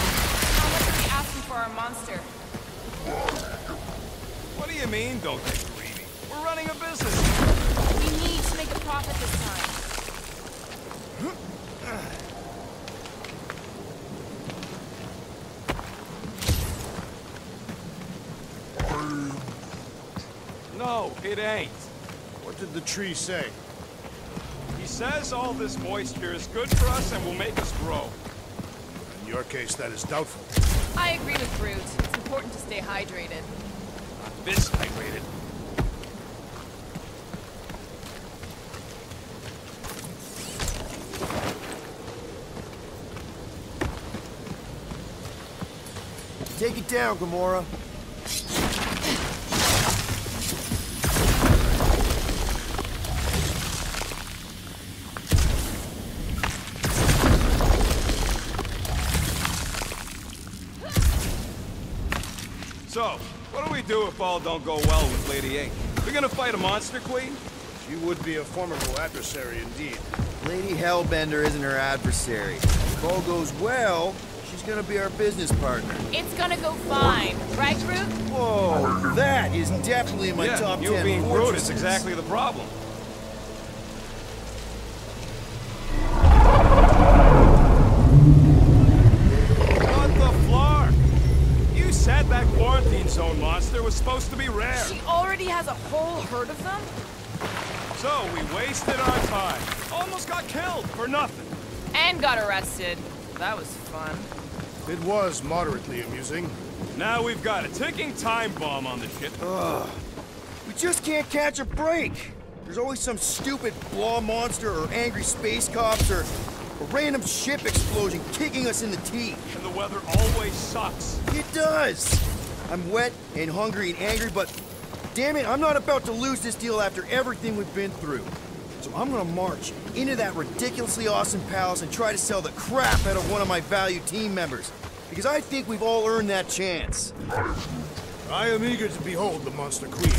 how much are we asking for our monster?
What do you mean, don't get greedy? We're running a business.
We need to make a profit this time.
No, it ain't.
What did the tree say?
He says all this moisture is good for us and will make us grow.
In your case, that is doubtful.
I agree with Groot. It's important to stay hydrated.
Not this hydrated.
Take it down, Gamora.
So, what do we do if all don't go well with Lady A? We're gonna fight a monster queen?
She would be a formidable adversary indeed.
Lady Hellbender isn't her adversary. If all goes well, she's gonna be our business partner.
It's gonna go fine, right, Groot?
Whoa, that is definitely in my
Yeah,
top 10
you being Groot
fortresses.
is exactly the problem. What the flark? You said that quarantine zone monster was supposed to be rare.
She already has a whole herd of them?
So we wasted our time. Almost got killed for nothing.
And got arrested. That was fun.
It was moderately amusing.
Now we've got a ticking time bomb on the ship.
We just can't catch a break. There's always some stupid blah monster or angry space cops or a random ship explosion kicking us in the teeth.
And the weather always sucks.
It does. I'm wet and hungry and angry, but damn it, I'm not about to lose this deal after everything we've been through. So I'm gonna march into that ridiculously awesome palace and try to sell the crap out of one of my valued team members. Because I think we've all earned that chance.
I am eager to behold the Monster Queen.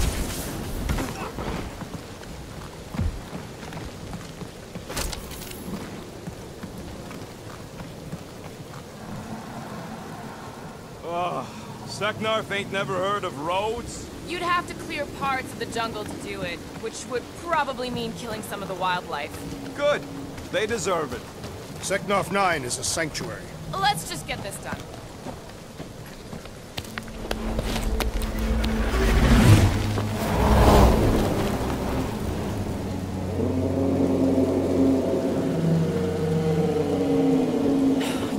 Seknarf ain't never heard of roads?
You'd have to clear parts of the jungle to do it, which would probably mean killing some of the wildlife.
Good. They deserve it.
Seknarf 9 is a sanctuary.
Let's just get this done.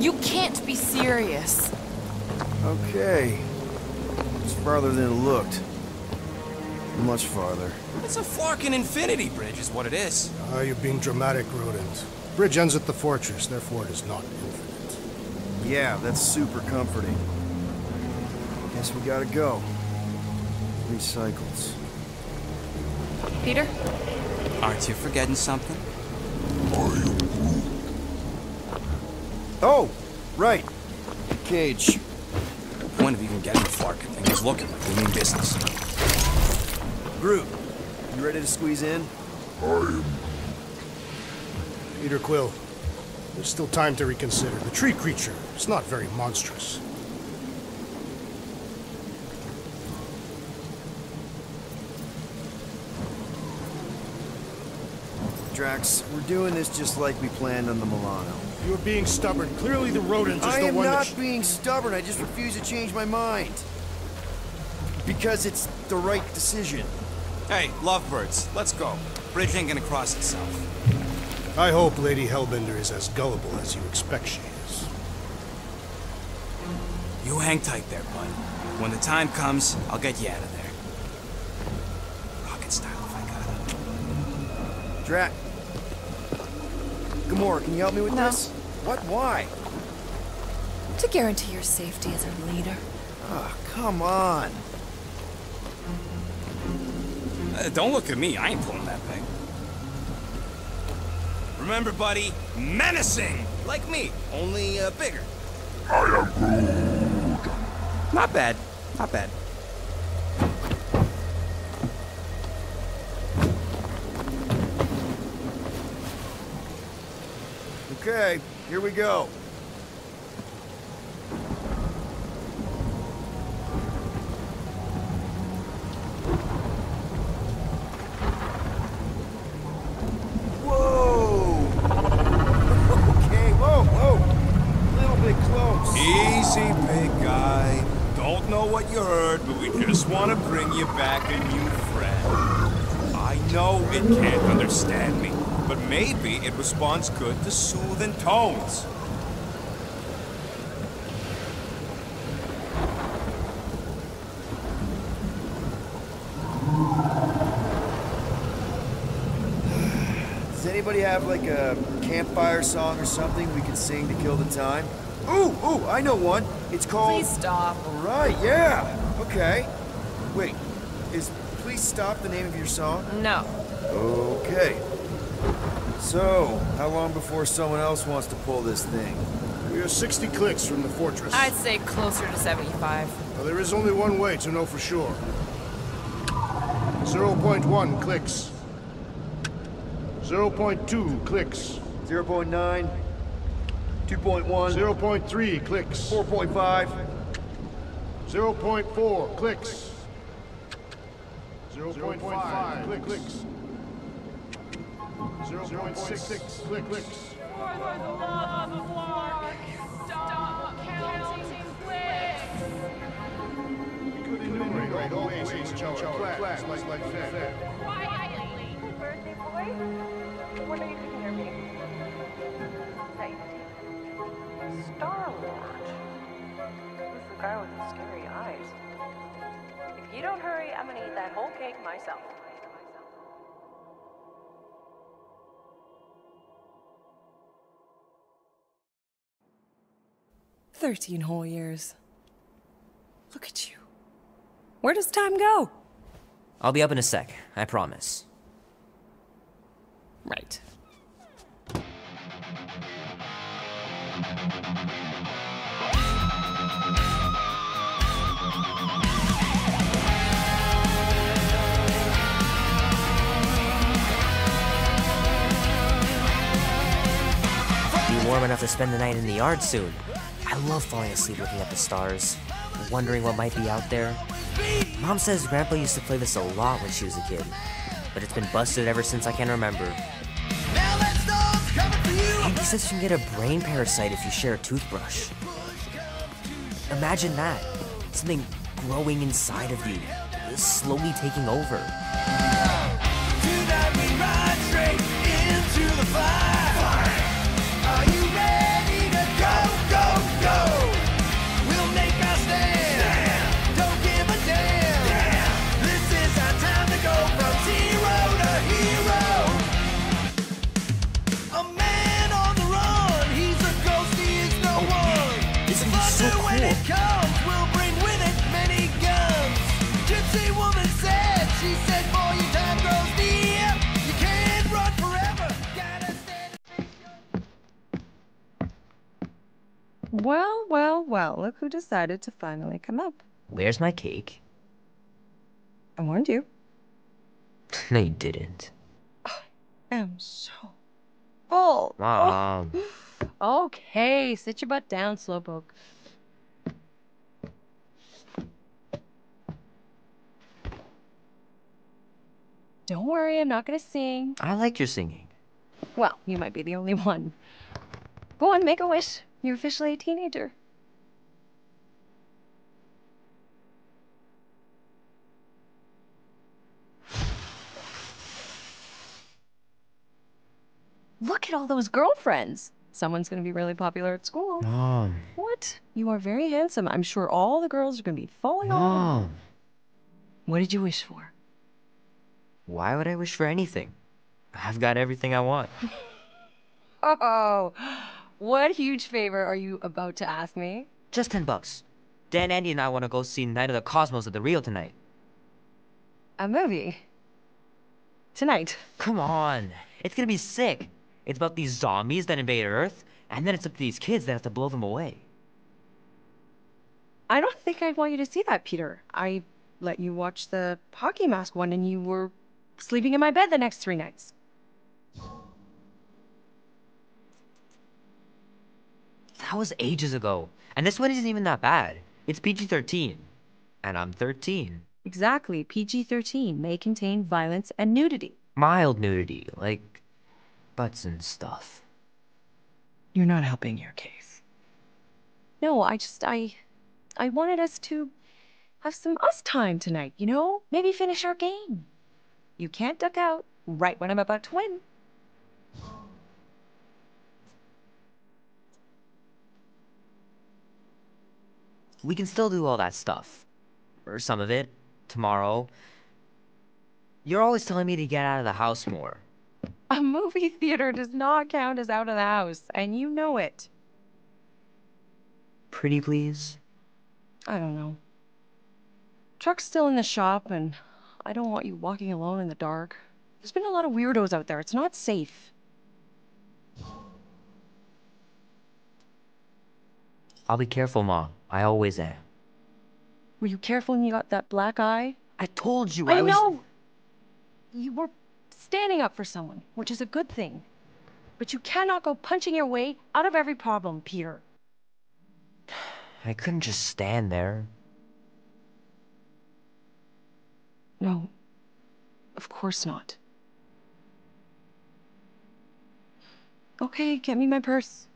You can't be serious.
Okay. It's farther than it looked. Much farther.
It's a flarkin' infinity bridge is what it is.
Ah, you're being dramatic, Rodent. Bridge ends at the fortress, therefore it is not infinite.
Yeah, that's super comforting. Guess we gotta go. 3 cycles.
Peter?
Aren't you forgetting something?
Oh, right. Cage.
The point of even getting the Flarkin thing is looking like we mean business.
Groot, you ready to squeeze in?
Peter Quill, there's still time to reconsider. The tree creature is not very monstrous.
Drax, we're doing this just like we planned on the Milano.
You're being stubborn. Clearly the rodent is
I
the
am
one
not
that...
being stubborn, I just refuse to change my mind. Because it's the right decision.
Hey, lovebirds, let's go. Bridge ain't gonna cross itself.
I hope Lady Hellbender is as gullible as you expect she is.
You hang tight there, bud. When the time comes, I'll get you out of there. Rocket style if I gotta.
Drax. Gamora, can you help me with
No.
this? What? Why?
To guarantee your safety as a leader.
Ah, come on.
Don't look at me, I ain't pulling that thing. Remember, buddy, menacing! Like me, only bigger.
I am Groot.
Not bad, not bad.
Okay, here we go. Whoa! Okay, whoa! A little bit close.
Easy, big guy. Don't know what you heard, but we just want to bring you back a new friend. I know it can't understand me, but maybe it responds good to soothing tones.
Does anybody have like a campfire song or something we can sing to kill the time? Ooh, I know one. It's called...
Please stop.
All right, yeah. Okay. Wait, is Please Stop the name of your song?
No.
Okay. So, how long before someone else wants to pull this thing?
We are 60 clicks from the fortress.
I'd say closer to 75.
Well, there is only one way to know for sure. 0.1 clicks. 0.2 clicks.
0.9, 2.1,
0.3 clicks.
4.5.
0.4 clicks. 0.5 clicks. 0.6 clicks.
For the love of Lark, stop counting clicks.
Could enumerate all ways in which our class like that.
Quietly.
Birthday boy? Wonder if you can hear me. Hey. Star-Lord. Who's the guy with the scary eyes? If you don't hurry, I'm gonna eat that whole cake myself.
13 whole years. Look at you. Where does time go?
I'll be up in a sec, I promise.
Right.
Be warm enough to spend the night in the yard soon. I love falling asleep looking at the stars, wondering what might be out there. Mom says Grandpa used to play this a lot when she was a kid, but it's been busted ever since I can remember. And he says you can get a brain parasite if you share a toothbrush. Imagine that. Something growing inside of you, slowly taking over.
Tonight we ride straight into the fire. Are you ready to go, go, go? We'll make our stand. Don't give a damn. This is our time to go from zero to hero. A man on the run. He's a ghost, he is no one.
Isn't he so
Thunder when it
cool?
comes will bring with it many
Well, well, well, look who decided to finally come up.
Where's my cake?
I warned you.
No, you didn't.
I am so full.
Mom.
Oh. Okay, sit your butt down, Slowpoke. Don't worry, I'm not gonna sing.
I like your singing.
Well, you might be the only one. Go on, make a wish. You're officially a teenager. Look at all those girlfriends. Someone's gonna be really popular at school.
Mom.
What? You are very handsome. I'm sure all the girls are gonna be falling on.
Mom.
What did you wish for?
Why would I wish for anything? I've got everything I want.
Oh, what huge favor are you about to ask me?
Just $10. Dan, Andy, and I want to go see Night of the Cosmos at the Rio tonight.
A movie? Tonight?
Come on. It's gonna be sick. It's about these zombies that invade Earth, and then it's up to these kids that have to blow them away.
I don't think I'd want you to see that, Peter. I let you watch the hockey mask one and you were sleeping in my bed the next 3 nights.
That was ages ago. And this one isn't even that bad. It's PG-13. And I'm 13.
Exactly. PG-13 may contain violence and nudity.
Mild nudity, like butts and stuff.
You're not helping your case. No, I wanted us to have some us time tonight, you know? Maybe finish our game. You can't duck out right when I'm about to win.
We can still do all that stuff. Or some of it. Tomorrow. You're always telling me to get out of the house more.
A movie theater does not count as out of the house, and you know it.
Pretty please?
I don't know. Truck's still in the shop, and I don't want you walking alone in the dark. There's been a lot of weirdos out there. It's not safe.
I'll be careful, Mom. I always am.
Were you careful when you got that black eye?
I told you
I know! You were standing up for someone, which is a good thing. But you cannot go punching your way out of every problem, Peter.
I couldn't just stand there.
No, of course not. Okay, get me my purse.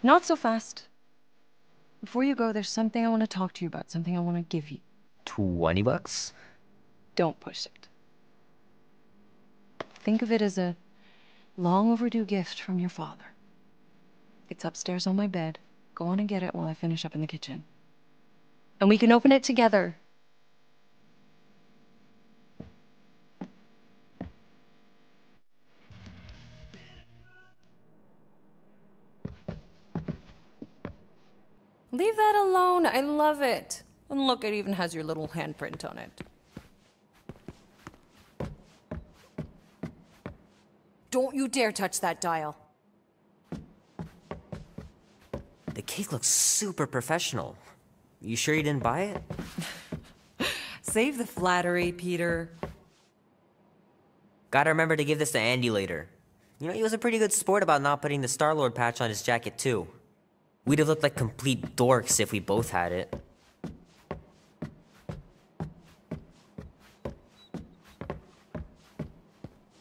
Not so fast. Before you go, there's something I want to talk to you about, something I want to give you.
$20?
Don't push it. Think of it as a long overdue gift from your father. It's upstairs on my bed. Go on and get it while I finish up in the kitchen. And we can open it together. Leave that alone. I love it. And look, it even has your little handprint on it. Don't you dare touch that dial.
The cake looks super professional. You sure you didn't buy it?
Save the flattery, Peter.
Gotta remember to give this to Andy later. You know, he was a pretty good sport about not putting the Star-Lord patch on his jacket, too. We'd have looked like complete dorks if we both had it.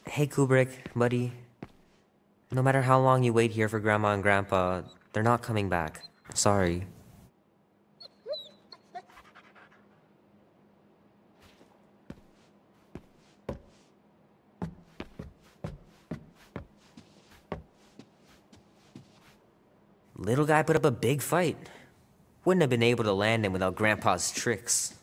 Hey, Kubrick, buddy. No matter how long you wait here for Grandma and Grandpa, they're not coming back. Sorry. Little guy put up a big fight. Wouldn't have been able to land him without Grandpa's tricks.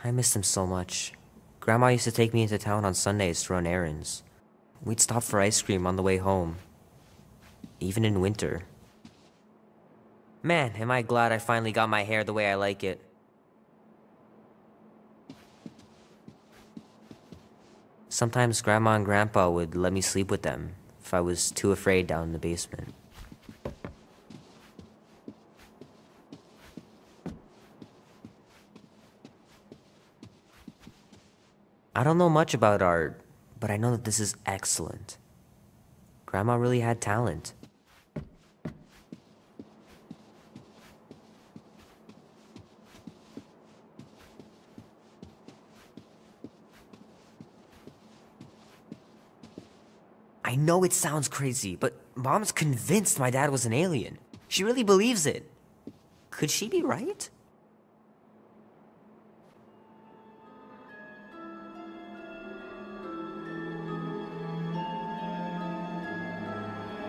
I missed him so much. Grandma used to take me into town on Sundays to run errands. We'd stop for ice cream on the way home. even in winter. Man, am I glad I finally got my hair the way I like it. Sometimes Grandma and Grandpa would let me sleep with them if I was too afraid down in the basement. I don't know much about art, but I know that this is excellent. Grandma really had talent. I know it sounds crazy, but Mom's convinced my dad was an alien. She really believes it. Could she be right?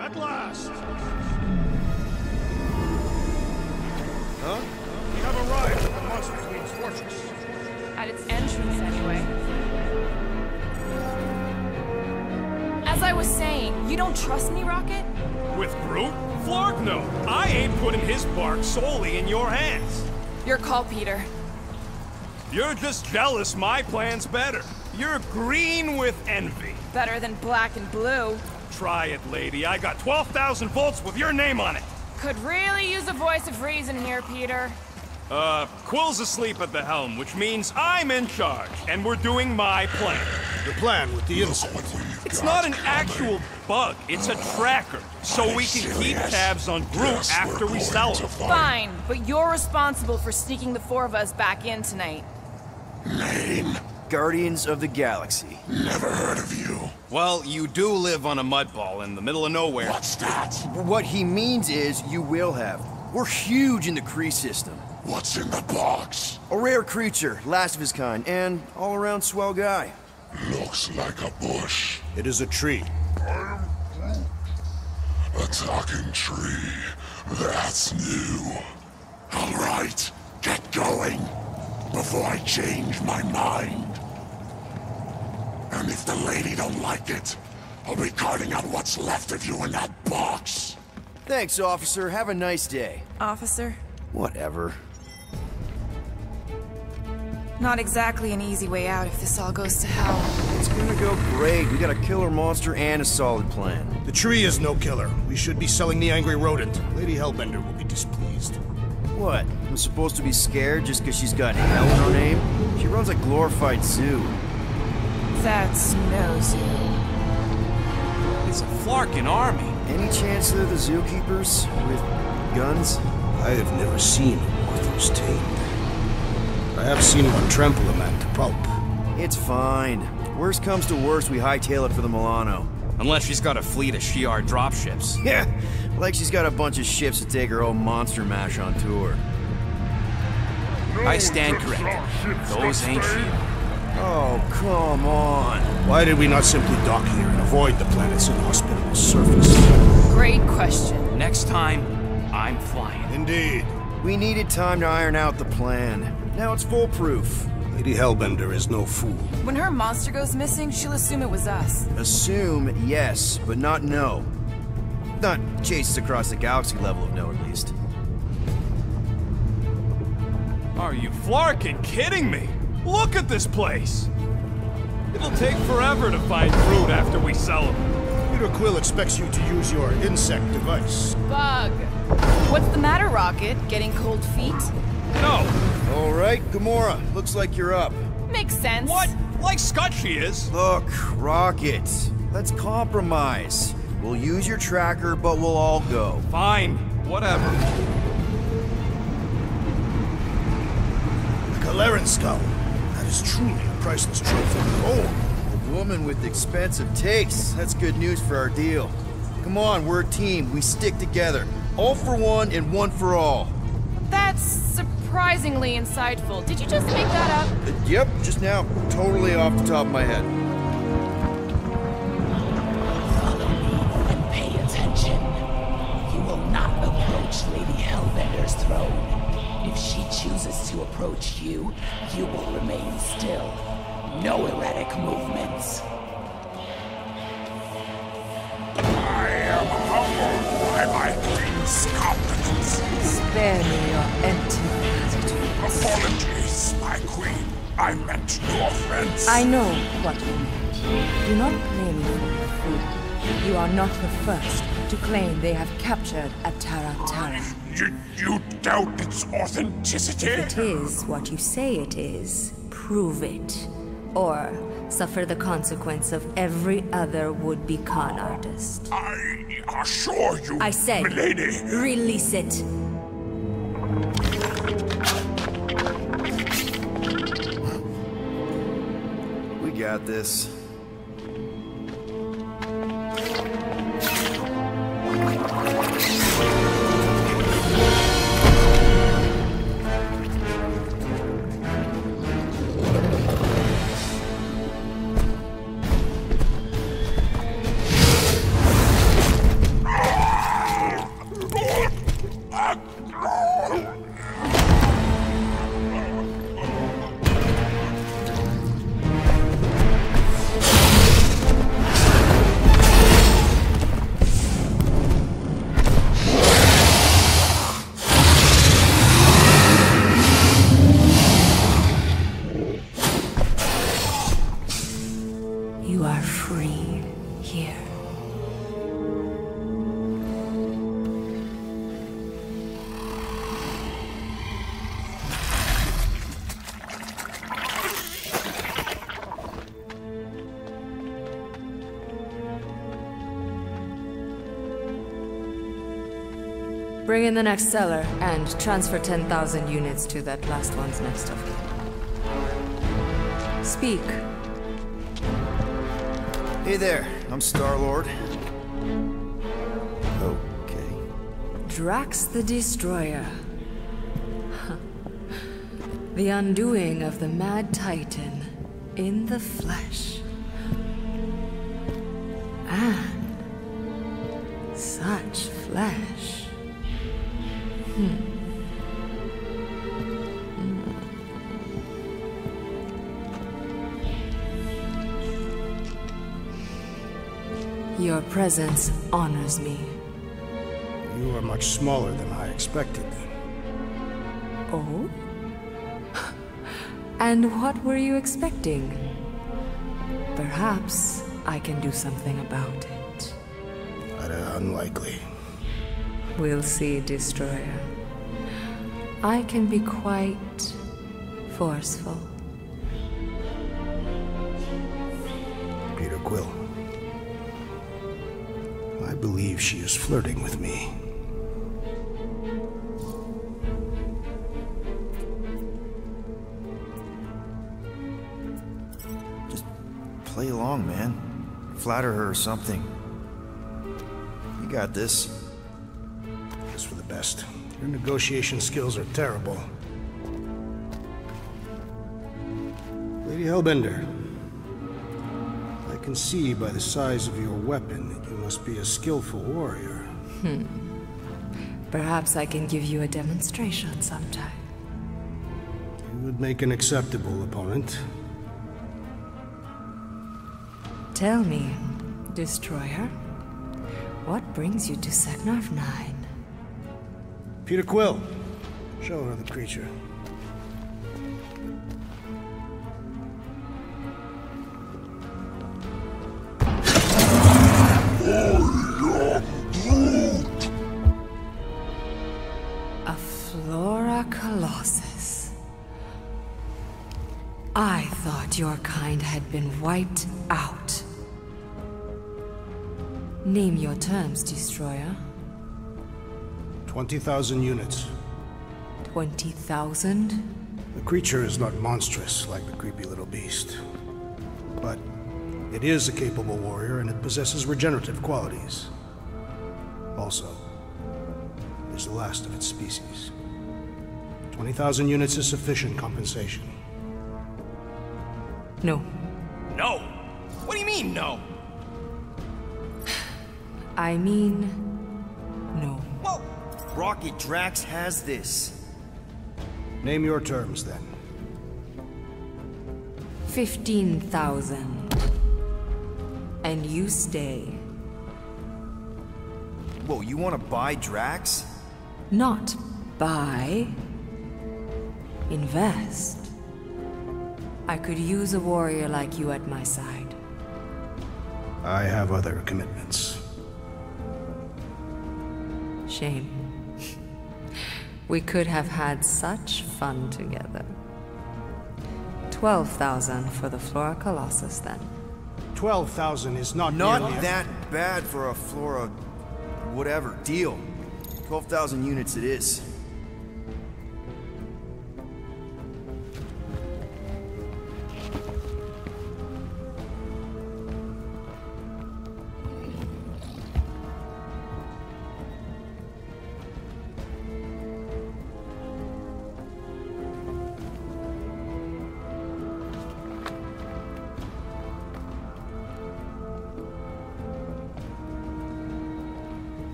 At last! Huh? We have arrived at the Monster Queen's fortress.
At its entrance, anyway. As I was saying, you don't trust me, Rocket?
With Groot? Flark, no. I ain't putting his bark solely in your hands.
Your call, Peter.
You're just jealous my plan's better. You're green with envy.
Better than black and blue.
Try it, lady. I got 12,000 volts with your name on it.
Could really use a voice of reason here, Peter.
Quill's asleep at the helm, which means I'm in charge, and we're doing my plan.
The plan with the insect.
It's not an actual bug, it's a tracker, so we can keep tabs on Groot after we sell him.
Fine, but you're responsible for sneaking the four of us back in tonight.
Name?
Guardians of the Galaxy.
Never heard of you.
Well, you do live on a mud ball in the middle of nowhere.
What's that?
What he means is you will have. We're huge in the Kree system.
What's in the box?
A rare creature, last of his kind, and all-around swell guy.
Looks like a bush.
It is a tree.
A talking tree. That's new. All right, get going before I change my mind. And if the lady don't like it, I'll be carting out what's left of you in that box.
Thanks, officer. Have a nice day.
Officer?
Whatever.
Not exactly an easy way out if this all goes to hell.
It's gonna go great. We got a killer monster and a solid plan.
The tree is no killer. We should be selling the angry rodent. Lady Hellbender will be displeased.
What? I'm supposed to be scared just because she's got hell in her name? She runs a glorified zoo.
That's no zoo.
It's a Flarkin army.
Any chance they're the zookeepers with guns?
I have never seen a worthless tamed. I have seen one trample a man to pulp.
It's fine. Worst comes to worst, we hightail it for the Milano.
Unless she's got a fleet of Shi'ar dropships.
Yeah, like she's got a bunch of ships to take her own monster mash on tour.
I stand corrected. Those ain't Shi'ar.
Oh, come on.
Why did we not simply dock here and avoid the planet's inhospitable surface?
Great question.
Next time, I'm flying.
Indeed.
We needed time to iron out the plan. Now it's foolproof.
Lady Hellbender is no fool.
When her monster goes missing, she'll assume it was us.
Assume, yes, but not know. Not chase us across the galaxy level of no, at least.
Are you Flarkin kidding me? Look at this place! It'll take forever to find Groot after we sell him.
Peter Quill expects you to use your insect device.
Bug.
What's the matter, Rocket? Getting cold feet?
No.
All right, Gamora, looks like you're up.
Makes sense.
What? Like Scott she is.
Look, Rocket, let's compromise. We'll use your tracker, but we'll all go.
Fine. Whatever.
The Kaleran skull. That is truly a priceless trophy. Oh,
A woman with expensive tastes. That's good news for our deal. Come on, we're a team. We stick together. All for one and one for all.
That's surprisingly insightful. Did you just make that up?
Yep, just now. Totally off the top of my head.
Follow me and pay attention. You will not approach Lady Hellbender's throne. If she chooses to approach you, you will remain still. No erratic movements.
I am humbled by my queen's competence.
Spare me your empty gratitude.
Apologies, my queen. I meant no offense.
I know what you meant. Do not blame me for your food. You are not the first to claim they have captured Atara Tara.
You doubt its authenticity?
If it is what you say it is, prove it. Or suffer the consequence of every other would-be con artist.
I assure you,
I said,
milady.
Release it.
We got this.
You are free here. Bring in the next seller and transfer 10,000 units to that last one's next of kin. Speak.
Hey there, I'm Star-Lord. Okay.
Drax the Destroyer. The undoing of the Mad Titan in the flesh. And such flesh. Your presence honors me.
You are much smaller than I expected.
Oh? And what were you expecting? Perhaps I can do something about it.
Unlikely.
We'll see, Destroyer. I can be quite forceful.
Peter Quill. I believe she is flirting with me.
Just play along, man. Flatter her or something. You got this.
Just for the best. Your negotiation skills are terrible. Lady Hellbender, I can see by the size of your weapon that you must be a skillful warrior.
Perhaps I can give you a demonstration sometime.
You would make an acceptable opponent.
Tell me, Destroyer, what brings you to Seknarf 9?
Peter Quill, show her the creature.
A Flora Colossus. I thought your kind had been wiped out. Name your terms, Destroyer.
20,000 units.
20,000?
The creature is not monstrous like the creepy little beast. But it is a capable warrior and it possesses regenerative qualities. Also, it is the last of its species. 20,000 units is sufficient compensation.
No.
No? What do you mean, no?
I mean, no.
Whoa! Rocky Drax has this.
Name your terms, then.
15,000. And you stay.
Whoa, you want to buy Drax?
Not buy. Invest. I could use a warrior like you at my side.
I have other commitments.
Shame. We could have had such fun together. 12,000 for the Flora Colossus, then.
12,000 is not
Not
nearly
that bad for a Flora... whatever. Deal. 12,000 units it is.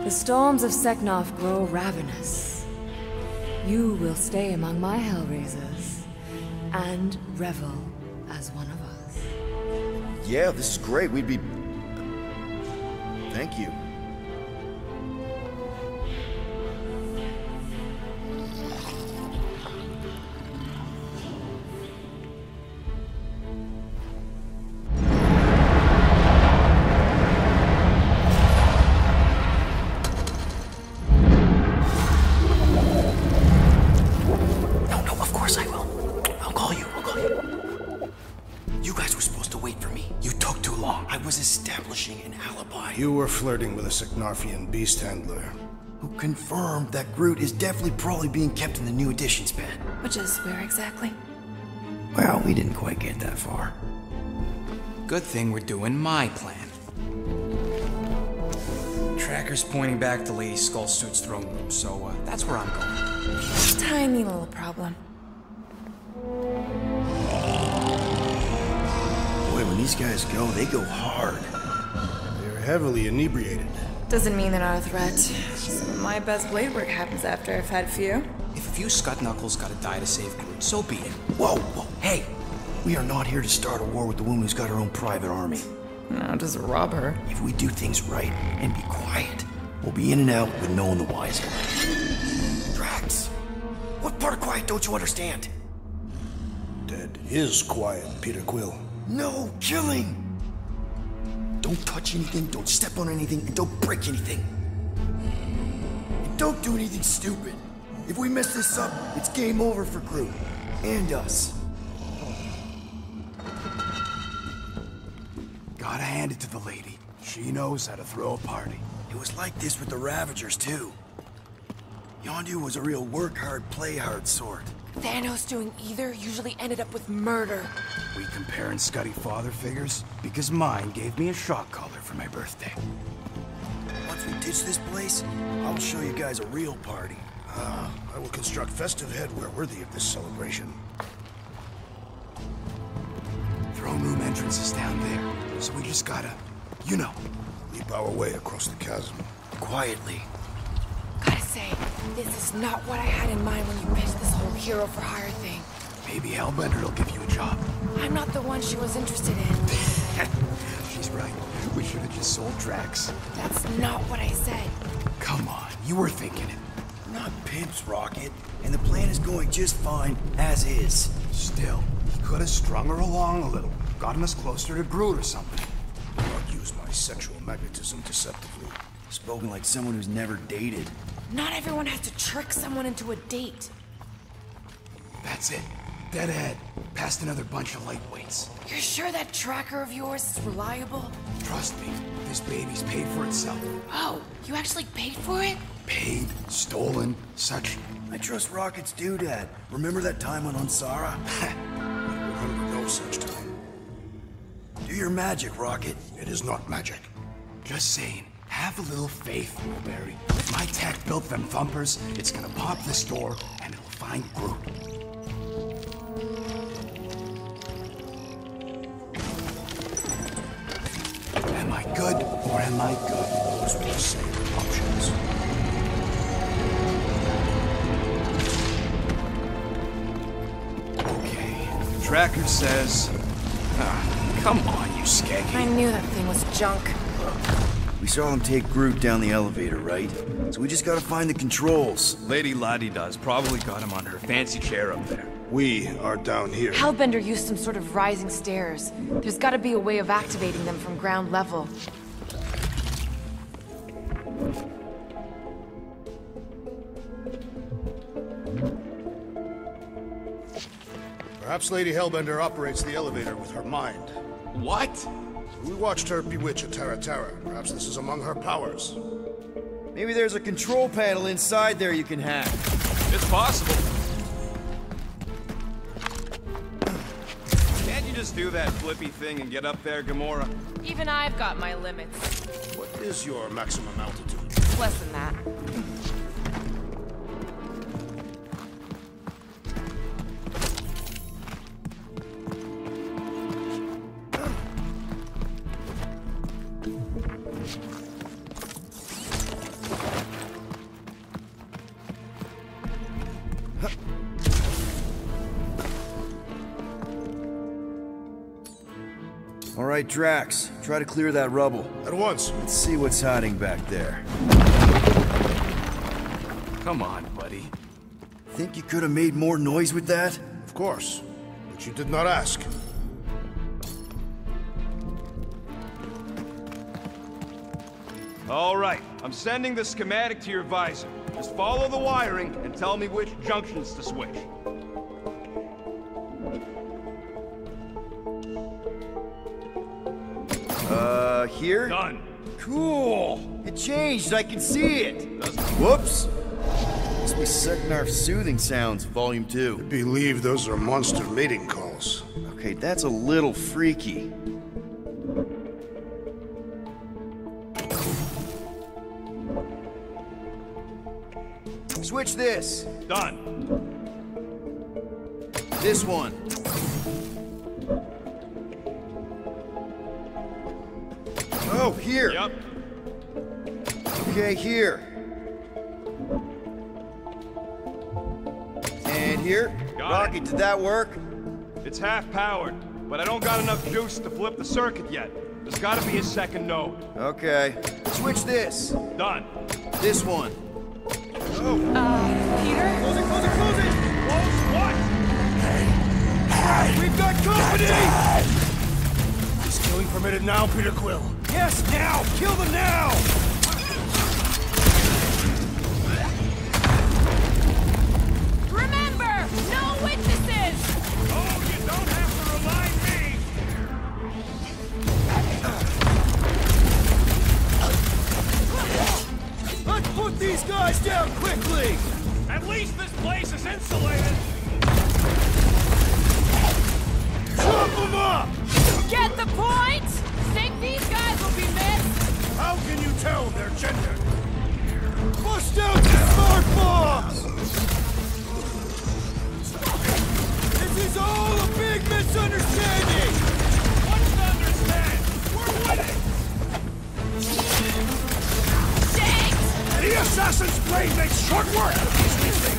The storms of Seknov grow ravenous. You will stay among my Hellraisers and revel as one of us.
Yeah, this is great. We'd be... Thank you.
You were flirting with a Seknarfian beast handler.
Who confirmed that Groot is definitely probably being kept in the new editions pen.
Which is where exactly?
Well, we didn't quite get that far.
Good thing we're doing my plan. Tracker's pointing back to Lady Skullsuit's throne room, so that's where I'm going.
Tiny little problem.
Boy, when these guys go hard.
Heavily inebriated.
Doesn't mean they're not a threat. Some of my best blade work happens after I've had a few.
If a few scut knuckles gotta die to save Groot, so be it.
Whoa, whoa, hey! We are not here to start a war with the woman who's got her own private army.
No, just rob her.
If we do things right and be quiet, we'll be in and out with no one the wiser. Drax, what part of quiet don't you understand?
Dead is quiet, Peter Quill.
No killing! Don't touch anything, don't step on anything, and don't break anything. And don't do anything stupid. If we mess this up, it's game over for Groot. And us.
Gotta hand it to the lady. She knows how to throw a party.
It was like this with the Ravagers, too. Yondu was a real work-hard, play-hard sort.
Thanos doing either usually ended up with murder.
We comparing Scuddy father figures? Because mine gave me a shock collar for my birthday.
Once we ditch this place, I'll show you guys a real party.
I will construct festive headwear worthy of this celebration.
Throne room entrance is down there, so we just gotta, you know,
leap our way across the chasm.
Quietly.
Gotta say, this is not what I had in mind when you pitched this whole hero for hire thing.
Maybe Hellbender will give you a job.
I'm not the one she was interested in.
She's right. We should have just sold Drax.
That's not what I said.
Come on, you were thinking it.
We're not pimps, Rocket, and the plan is going just fine as is.
Still, he could have strung her along a little, gotten us closer to Groot or something.
I'll use my sexual magnetism deceptively.
Spoken like someone who's never dated.
Not everyone has to trick someone into a date.
That's it. Dead ahead. Past another bunch of lightweights.
You're sure that tracker of yours is reliable?
Trust me, this baby's paid for itself.
Oh, you actually paid for it?
Paid, stolen, such.
I trust Rocket's doodad. Remember that time on Ansara?
We will remember no such time.
Do your magic, Rocket.
It is not magic.
Just saying. Have a little faith, Blueberry. If my tech built them thumpers, it's gonna pop this door, and it'll find Groot. Am I good, or am I good?
Those were the same options.
Okay,
tracker says... Ah, come on, you skeggy.
I knew that thing was junk.
We saw him take Groot down the elevator, right? So we just gotta find the controls.
Lady Ladi-Da's probably got him on her fancy chair up there.
We are down here.
Hellbender used some sort of rising stairs. There's gotta be a way of activating them from ground level.
Perhaps Lady Hellbender operates the elevator with her mind.
What?
We watched her bewitch a Terra Terra. Perhaps this is among her powers.
Maybe there's a control panel inside there you can hack.
It's possible. Can't you just do that flippy thing and get up there, Gamora?
Even I've got my limits.
What is your maximum altitude?
Less than that.
All right, Drax, try to clear that rubble.
At once.
Let's see what's hiding back there.
Come on, buddy.
Think you could have made more noise with that?
Of course, but you did not ask.
All right, I'm sending the schematic to your visor. Just follow the wiring and tell me which junctions to switch.
Here?
Done.
Cool! It changed, I can see it! Whoops! Must be Seknarf's soothing sounds, volume 2.
I believe those are monster mating calls.
Okay, that's a little freaky. Switch this.
Done.
This one. Oh, here.
Yep.
Okay, here. And here.
Got
Rocket,
it.
did that work?
It's half powered, but I don't got enough juice to flip the circuit yet. There's gotta be a second node.
Okay. Switch this.
Done.
This one. Oh.
Peter?
Close it, close it, close it!
Close what?
We've got company!
Is killing permitted now, Peter Quill?
Yes, now! Kill them now!
Remember, no witnesses!
Oh, you don't have to remind me!
Let's put these guys down quickly!
At least this place is insulated!
Chop them up!
Get the point? Think these guys will be missed?
How can you tell their gender?
Bust out the smart bombs! This is all a big misunderstanding!
What's to understand? We're winning!
Shit!
The assassin's blade makes short work of these things.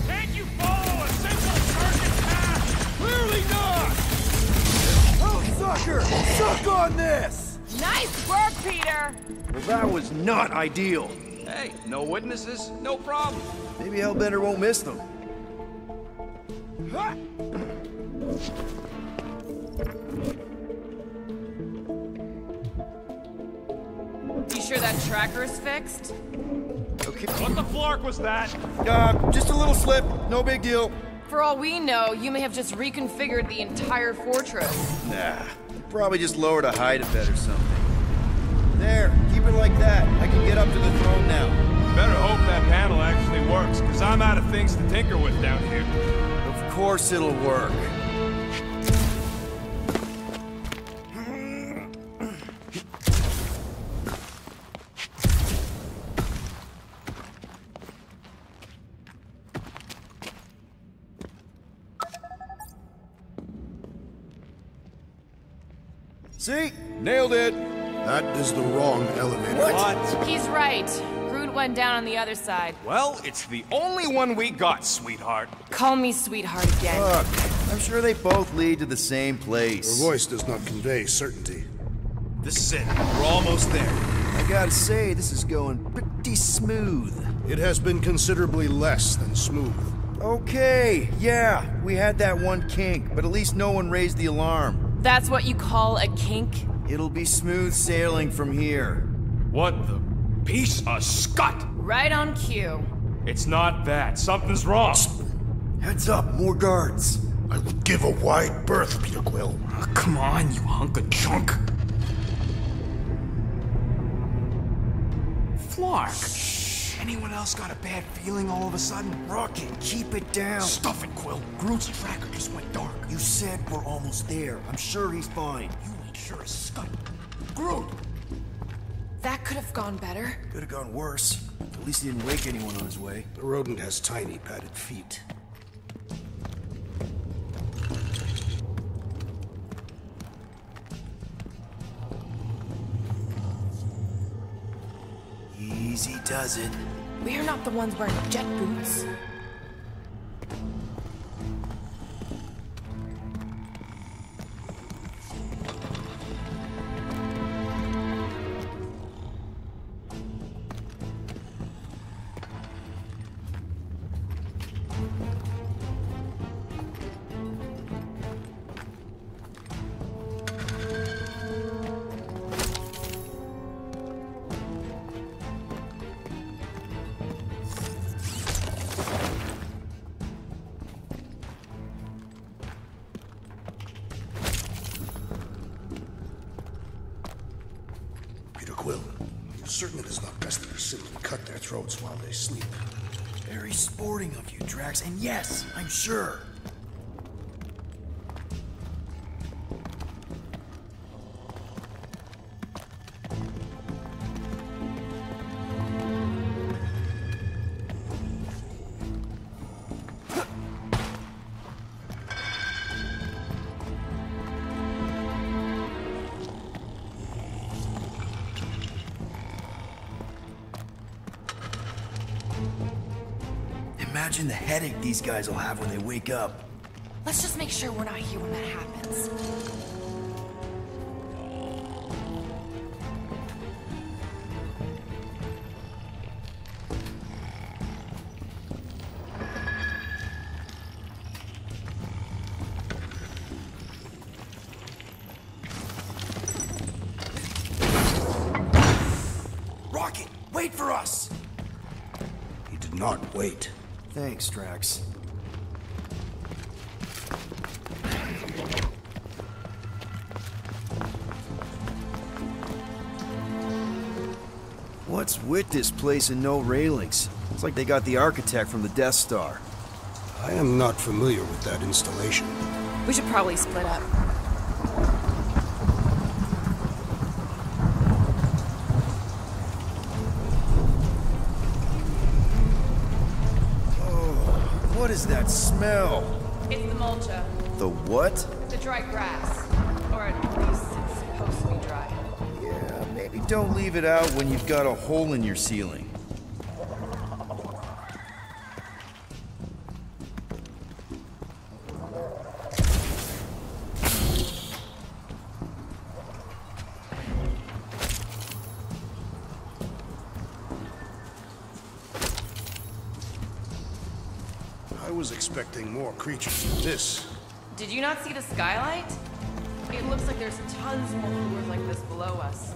Can't you follow a simple circuit path?
Clearly not! Oh, sucker! Suck on this!
Nice work, Peter!
Well, that was not ideal.
Hey, no witnesses, no problem.
Maybe Hellbender won't miss them.
You sure that tracker's fixed?
Okay.
What the flark was that?
Just a little slip. No big deal.
For all we know, you may have just reconfigured the entire fortress.
Nah. Probably just lowered a hide a bed or something. There. Keep it like that. I can get up to the throne now.
Better hope that panel actually works, because I'm out of things to tinker with down here.
Of course it'll work. See? Nailed it!
That is the wrong elevator.
He's right. Groot went down on the other side?
Well, it's the only one we got, sweetheart.
Call me sweetheart again.
Look, I'm sure they both lead to the same place.
Her voice does not convey certainty.
This is it. We're almost there.
I gotta say, this is going pretty smooth.
It has been considerably less than smooth.
Okay, yeah, we had that one kink, but at least no one raised the alarm.
That's what you call a kink?
It'll be smooth sailing from here.
What the piece of scut?
Right on cue.
It's not that. Something's wrong.
Heads up, more guards.
I would give a wide berth, Peter Quill.
Oh, come on, you hunk of junk. Flark. Anyone else got a bad feeling all of a sudden?
Rocket, keep it down.
Stuff it, Quill. Groot's tracker just went dark.
You said we're almost there. I'm sure he's fine.
You ain't sure as scut. Groot!
That could have gone better.
Could have gone worse. At least he didn't wake anyone on his way.
The rodent has tiny padded feet.
Easy does it.
We're not the ones wearing jet boots.
Quill, you're certain it is not best that we simply cut their throats while they sleep?
Very sporting of you, Drax, and yes, I'm sure. Imagine the headache these guys will have when they wake up.
Let's just make sure we're not here when that happens.
Rocket, wait for us!
He did not wait.
Thanks, Drax. What's with this place and no railings? It's like they got the architect from the Death Star.
I am not familiar with that installation.
We should probably split up.
What is that smell?
It's the mulcha.
The what?
The dry grass. Or at least it's supposed to be dry.
Yeah, maybe don't leave it out when you've got a hole in your ceiling.
I was expecting more creatures than this.
Did you not see the skylight? It looks like there's tons more floors like this below us.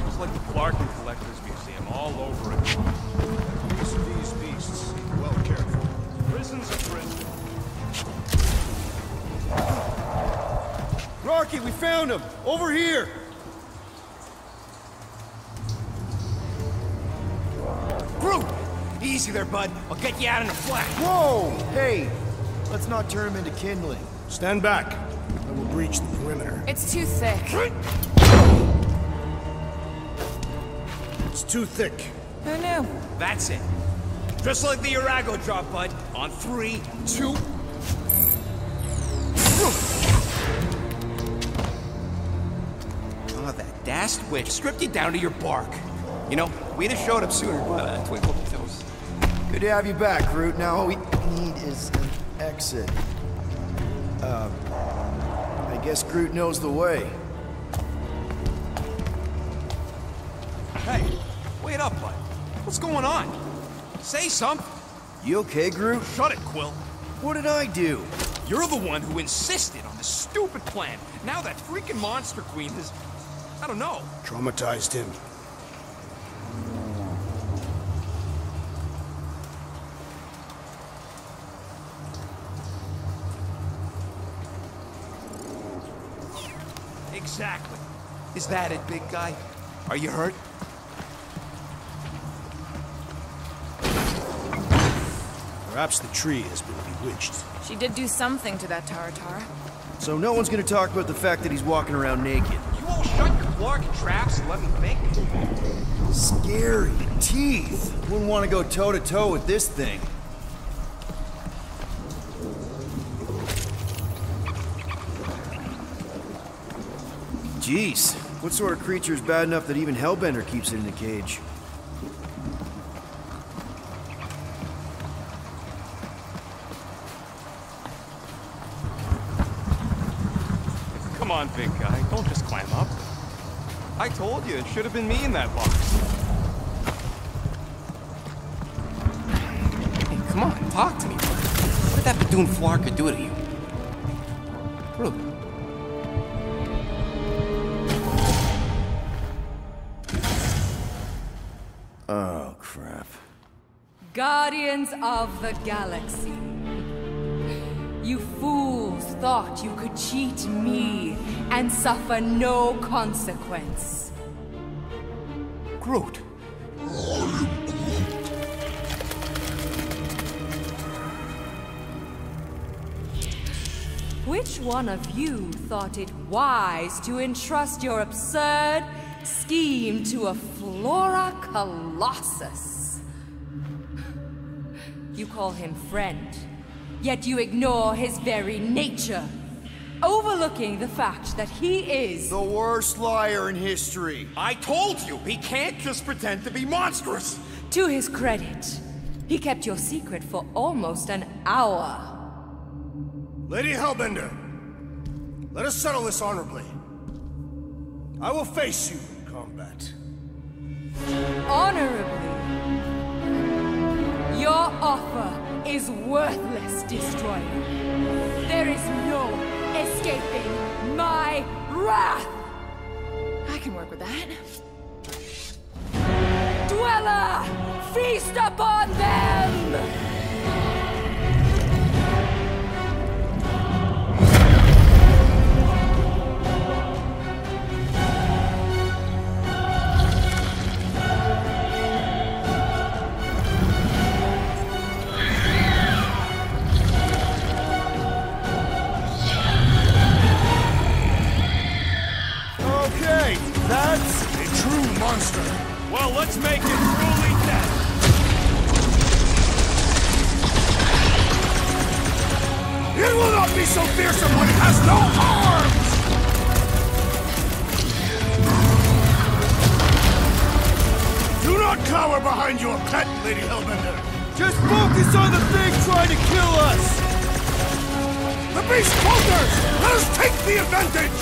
It's like the Clarkin Collector's Museum all over again.
These beasts seem well cared for.
Prison's a prison.
Rocket, we found him! Over here!
Groot! Easy there, bud. I'll get you out in a flash.
Whoa! Hey! Let's not turn him into kindling.
Stand back. I will breach the perimeter.
It's too thick.
It's too thick.
Who knew?
That's it. Just like the Arago drop, bud. On 3, 2... Oh, that dashed witch stripped you down to your bark. You know, we'd have showed up sooner, but Twinkle Toes.
Good to have you back, Groot. Now all we need is an exit. I guess Groot knows the way.
Hey, wait up, bud. What's going on? Say something.
You okay, Groot?
Shut it, Quill.
What did I do?
You're the one who insisted on this stupid plan. Now that freaking Monster Queen has... I don't know.
Traumatized him.
Exactly. Is that it, big guy? Are you hurt?
Perhaps the tree has been bewitched.
She did do something to that Taratar.
So no one's gonna talk about the fact that he's walking around naked.
You all shut your Clark traps and let me think.
Scary teeth. Wouldn't want to go toe-to-toe with this thing. Jeez, what sort of creature is bad enough that even Hellbender keeps it in a cage?
Come on, big guy. Don't just climb up. I told you, it should have been me in that box.
Hey, come on, talk to me, bud. What did that Badoon Flarka do to you? Groot.
Oh, crap.
Guardians of the Galaxy. You fools thought you could cheat me and suffer no consequence.
Groot.
Which one of you thought it wise to entrust your absurd scheme to a Flora Colossus? You call him friend, yet you ignore his very nature, overlooking the fact that he is
the worst liar in history.
I told you, he can't just pretend to be monstrous.
To his credit, he kept your secret for almost an hour.
Lady Hellbender, let us settle this honorably. I will face you in combat.
Honorably? Your offer is worthless, Destroyer. There is no escaping my wrath!
I can work with that.
Dweller! Feast upon them!
Okay, that's a true monster.
Well, let's make it truly dead.
It will not be so fearsome when it has no arms! Do not cower behind your pet, Lady Hellbender.
Just focus on the thing trying to kill us!
The beast falters! Let us take the advantage!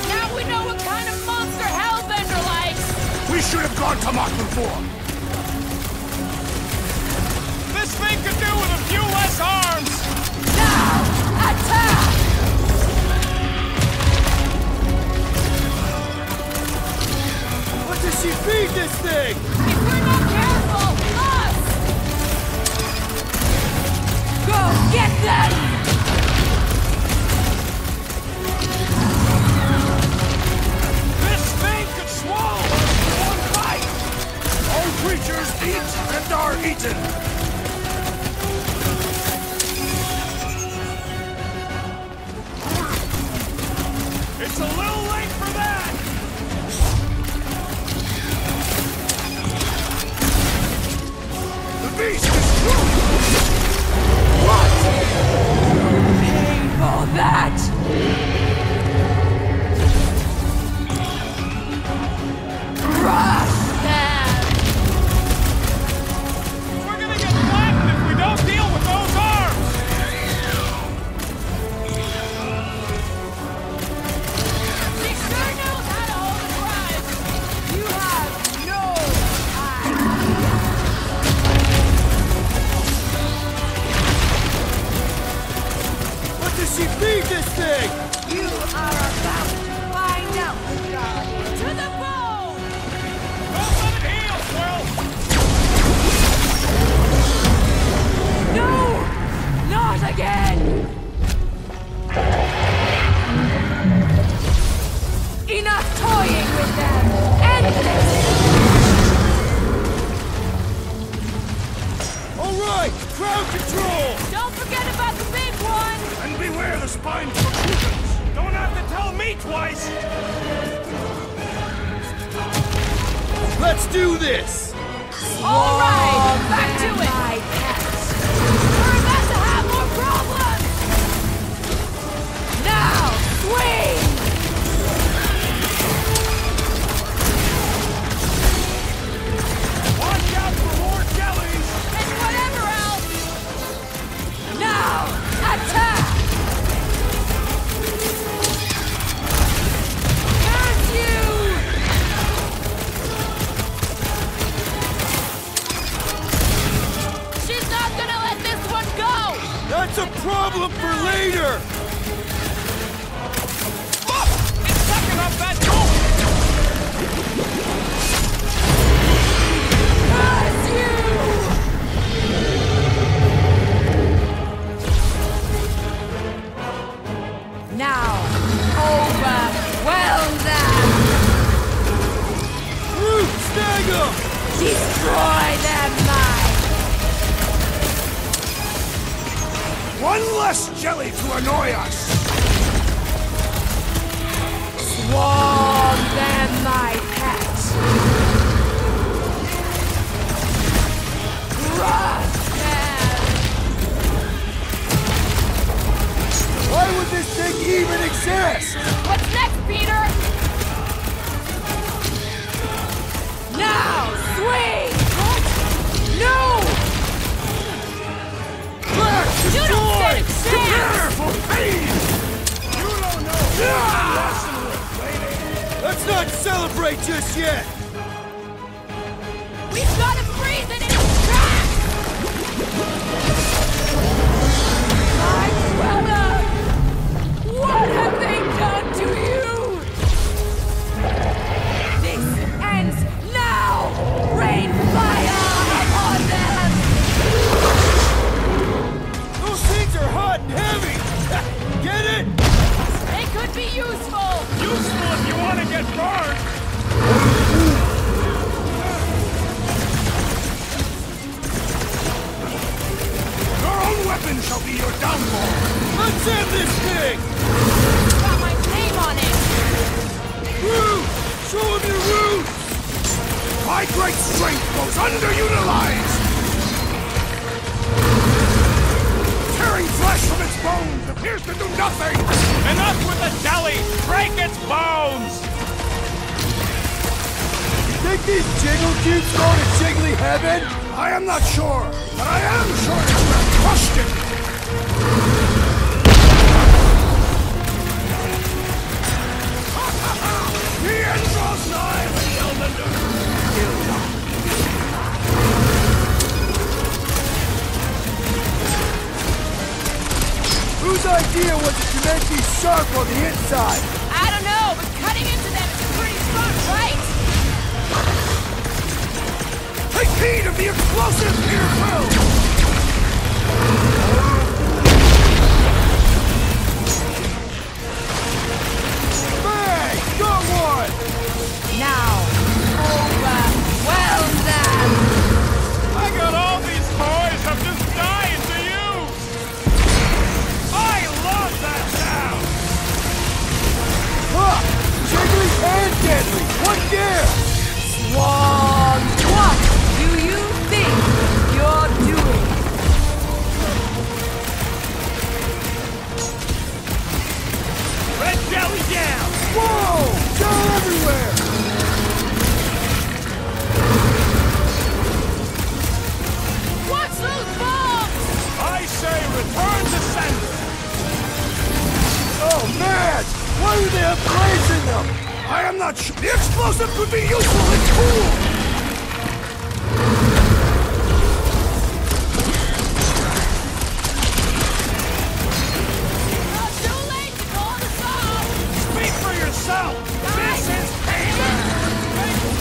Now we know what kind of monster Hellbender likes!
We should have gone to Mach before!
This thing could do with a few less arms!
Now! Attack!
What does she feed this thing?
If we're not careful, us!
Go get them!
This thing could swallow us in one bite!
All creatures eat and are eaten!
It's It's a little late for that! The beast is true! What?
Pay for that! Crush them!
We're gonna get flattened if we don't deal with those arms!
He sure knows how to hold a grudge! You have no
What does she feed this thing?
You are about to find out, Guardian. To the bone!
Don't let it heal, Quill!
No! Not again! Enough toying with them! End this!
All right! Crowd control!
Don't forget about the big one!
And beware the spine protrusions! Don't have to tell me twice! Let's do this!
All right, back to it!
My pets! We're about to have more problems! Now, swing!
Watch out for more jellies!
And whatever else!
Now, attack! Curse you!
She's not gonna let this one go!
That's a problem for later! Look! It's sucking up that gold!
Curse you! Now, overwhelm them!
Root, snag 'em!
Destroy their mind!
One less jelly to annoy us!
Swarm them, my pet! Crush them!
Why would this thing even exist?
What's next, Peter?
Now, swing! No!
You don't stand a chance!
Prepare for pain! You don't know! Let's not celebrate just yet!
We've gotta freeze it in its tracks!
My brother! What have they done to you? This ends now! Rain fire upon them!
Those things are hot and heavy! Get it?
They could be useful!
Useful if you want to get burned! Your own weapon shall be your downfall! Let's end this thing!
Got my name on it!
Root! Show him your roots! My great strength goes underutilized! Tearing flesh from its bones appears to do nothing! Enough with the jelly! Break its bones! You think these jiggle cubes go to jiggly heaven? I am not sure, but I am sure it's where crushed it! The end draws nigh, Lady Elbender! Whose idea was it to make these sharp on the inside?
I don't know, but cutting into them is pretty fun, right?
Take heed of the explosive, Peter Quill! Bang! Got one!
Now, overwhelm them!
I got all these toys I'm just dying to use! I love that sound!
I'm not sure. The explosive could be useful in school!
Speak for yourself! This is payback!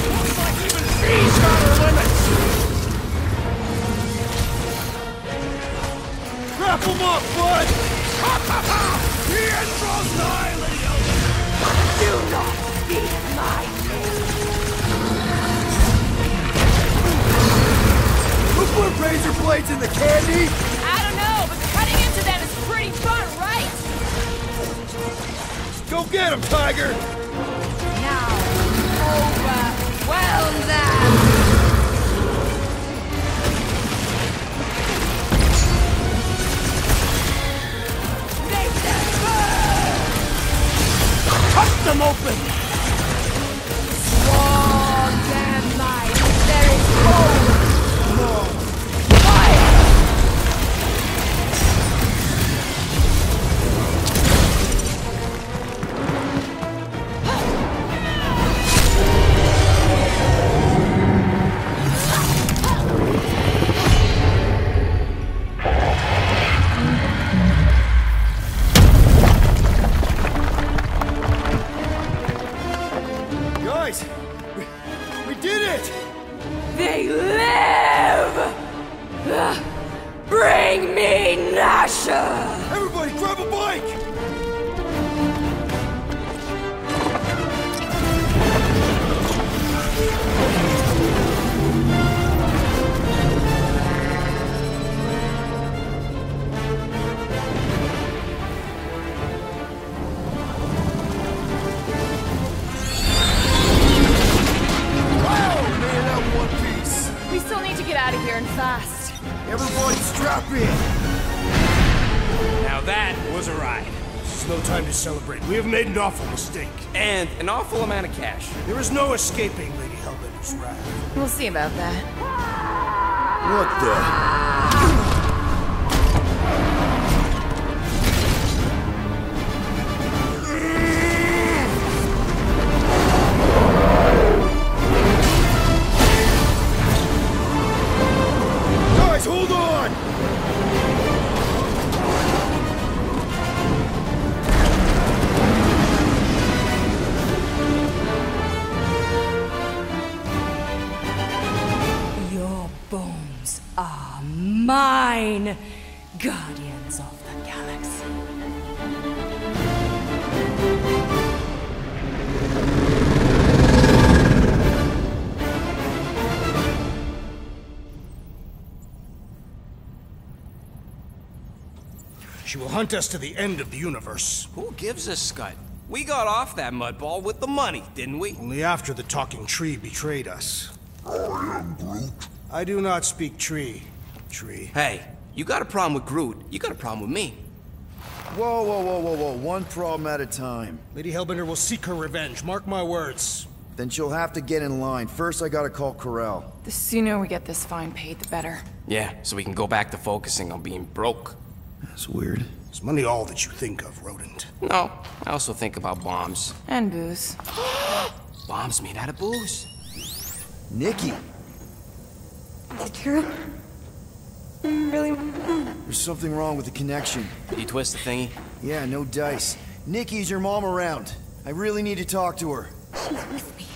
Looks like even she's got her limits! Wrap him up, bud! Ha ha ha! The intro's die, Lady Hellbender!
Do not speak my name!
Who put razor blades in the candy?
I don't know, but cutting into them is pretty fun, right?
Go get him, Tiger!
Now, overwhelm them! Make them burn!
Cut them open!
Sword them light! There is hope! Fire!
Guys! We did it!
They live! Bring me Nasha!
Everybody grab a bike!
We still need to get out of here and fast.
Everybody strap in!
Now that was a ride.
This is no time to celebrate. We have made an awful mistake.
And an awful amount of cash.
There is no escaping Lady Hellbender's wrath.
We'll see about that.
What the? Guys, hold on!
Your bones are mine, guardians of the galaxy.
She will hunt us to the end of the universe.
Who gives a scut? We got off that mudball with the money, didn't we?
Only after the talking tree betrayed us.
I am Groot.
I do not speak tree.
Hey, you got a problem with Groot, you got a problem with me.
Whoa, whoa, whoa, whoa, whoa. One problem at a time.
Lady Hellbender will seek her revenge, mark my words.
Then she'll have to get in line. First, I gotta call Corel.
The sooner we get this fine paid, the better.
Yeah, so we can go back to focusing on being broke.
That's weird.
Is money all that you think of, rodent?
No, I also think about bombs.
And booze.
Bombs made out of booze.
Nikki!
Is it true? Really?
There's something wrong with the connection.
Did you twist the thingy?
Yeah, no dice. Nikki's your mom around. I really need to talk to her.
She's with me.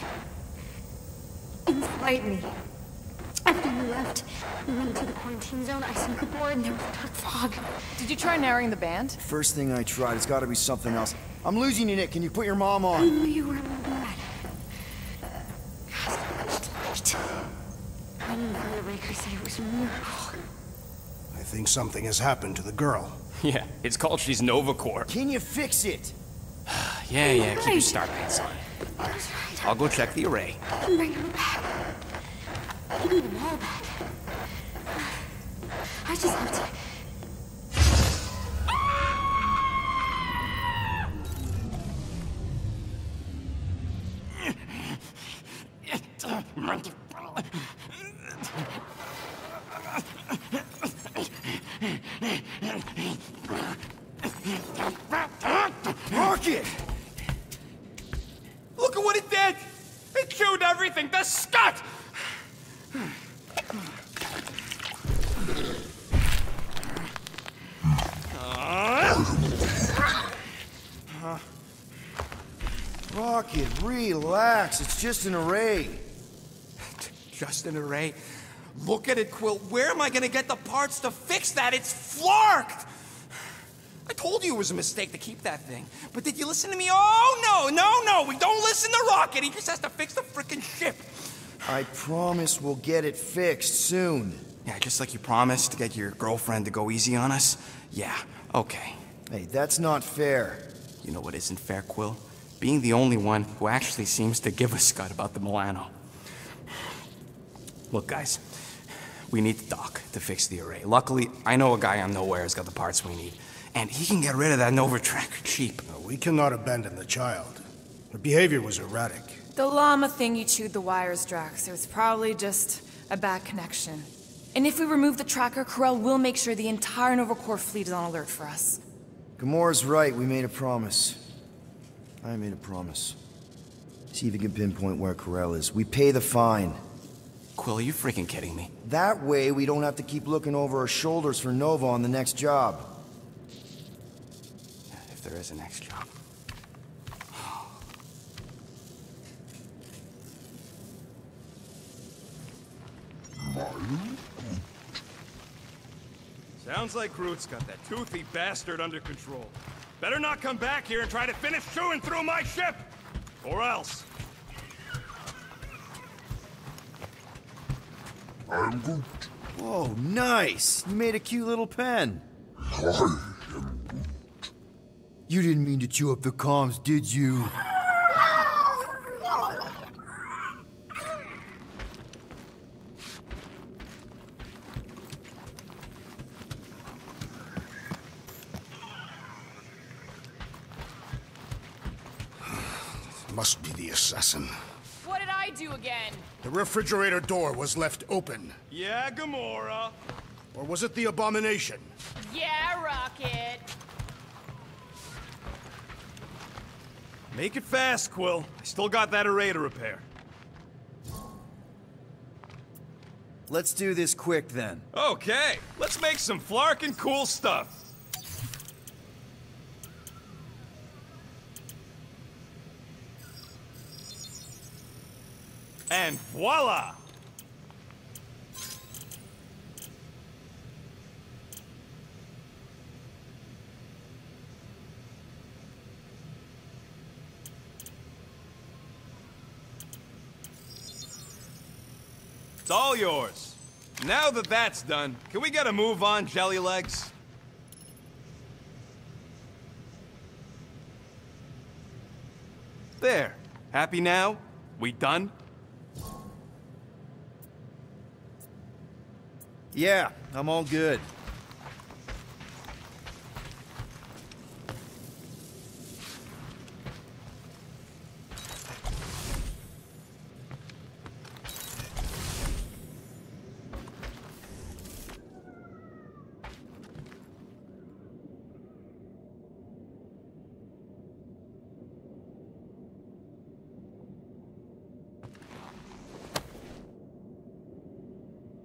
Inside me. After you left, we went to the quarantine zone. I sent the board and there was dark fog.
Did you try narrowing the band?
First thing I tried, it's gotta be something else. I'm losing you, Nick. Can you put your mom
I
on?
knew you were bad. So much light. I didn't find the Raker said it was a miracle.
I think something has happened to the girl.
Yeah, it's called she's Nova Corps.
Can you fix it?
Yeah, keep your star pants on. I'll go check the array.
I can bring her back. Give me them all back. I just have to...
Rocket! Look at what it
ruined everything! The scut!
Rocket, relax. It's just an array.
Just an array? Look at it, Quill. Where am I gonna get the parts to fix that? It's flarked! I told you it was a mistake to keep that thing. But did you listen to me? Oh, no! We don't listen to Rocket. He just has to fix the frickin' ship.
I promise we'll get it fixed soon.
Yeah, just like you promised to get your girlfriend to go easy on us? Yeah, okay.
Hey, that's not fair.
You know what isn't fair, Quill? Being the only one who actually seems to give a scut about the Milano. Look, guys, we need the doc to fix the array. Luckily, I know a guy on Nowhere has got the parts we need. And he can get rid of that Nova tracker cheap.
We cannot abandon the child. Her behavior was erratic.
The llama thing you chewed the wires, Drax. It was probably just a bad connection. And if we remove the tracker, Corel will make sure the entire Nova Corps fleet is on alert for us.
Gamora's right. We made a promise. I made a promise. See if you can pinpoint where Corel is. We pay the fine.
Quill, are you freaking kidding me?
That way, we don't have to keep looking over our shoulders for Nova on the next job.
If there is a next job.
Sounds like Groot's got that toothy bastard under control. Better not come back here and try to finish chewing through my ship! Or else.
I'm Groot.
Whoa, nice! You made a cute little pen.
I am Groot.
You didn't mean to chew up the comms, did you?
Must be the assassin.
What did I do again?
The refrigerator door was left open.
Yeah, Gamora.
Or was it the abomination?
Yeah, Rocket.
Make it fast, Quill. I still got that array to repair.
Let's do this quick then.
Okay, let's make some flarkin' cool stuff. And voila! It's all yours. Now that that's done, can we get a move on, Jelly Legs? There. Happy now? We done?
Yeah, I'm all good.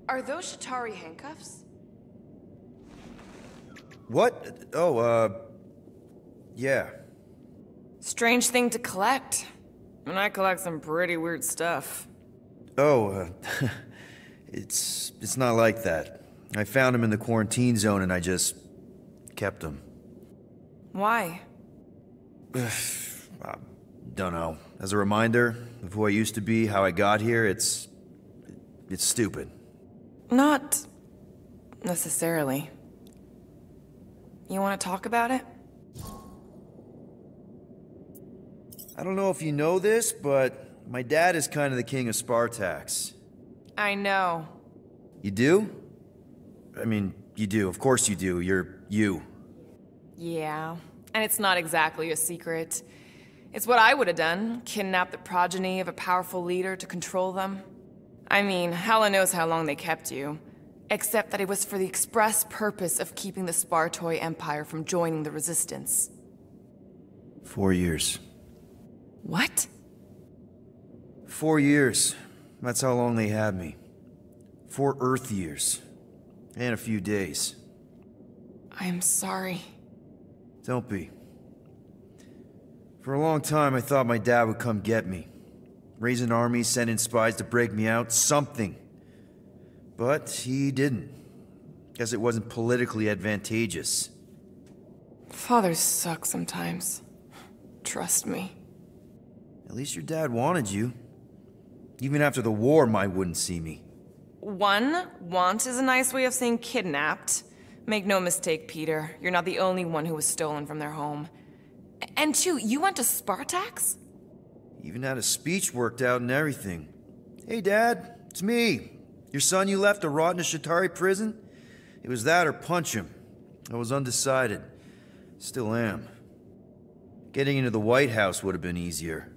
Are those Shatari handcuffs?
What? Oh, yeah.
Strange thing to collect. And I collect some pretty weird stuff.
Oh, it's not like that. I found him in the quarantine zone and I just kept him.
Why?
Don't know. As a reminder of who I used to be, how I got here, it's stupid.
Not necessarily. You want to talk about it?
I don't know if you know this, but my dad is kind of the king of Spartax.
I know.
You do? I mean, you do. Of course you do. You're you.
Yeah, and it's not exactly a secret. It's what I would have done, kidnap the progeny of a powerful leader to control them. I mean, Hala knows how long they kept you. Except that it was for the express purpose of keeping the Spartoi Empire from joining the Resistance.
4 years.
What?
4 years. That's how long they had me. 4 Earth years. And a few days.
I'm sorry.
Don't be. For a long time, I thought my dad would come get me. Raise an army, send in spies to break me out, something. But he didn't. Guess it wasn't politically advantageous.
Fathers suck sometimes. Trust me.
At least your dad wanted you. Even after the war, Mai wouldn't see me.
Want is a nice way of saying kidnapped. Make no mistake, Peter. You're not the only one who was stolen from their home. And 2, you went to Spartax?
Even had a speech worked out and everything. Hey, Dad, it's me. Your son you left to rot in a Chitauri prison? It was that or punch him. I was undecided. Still am. Getting into the White House would have been easier.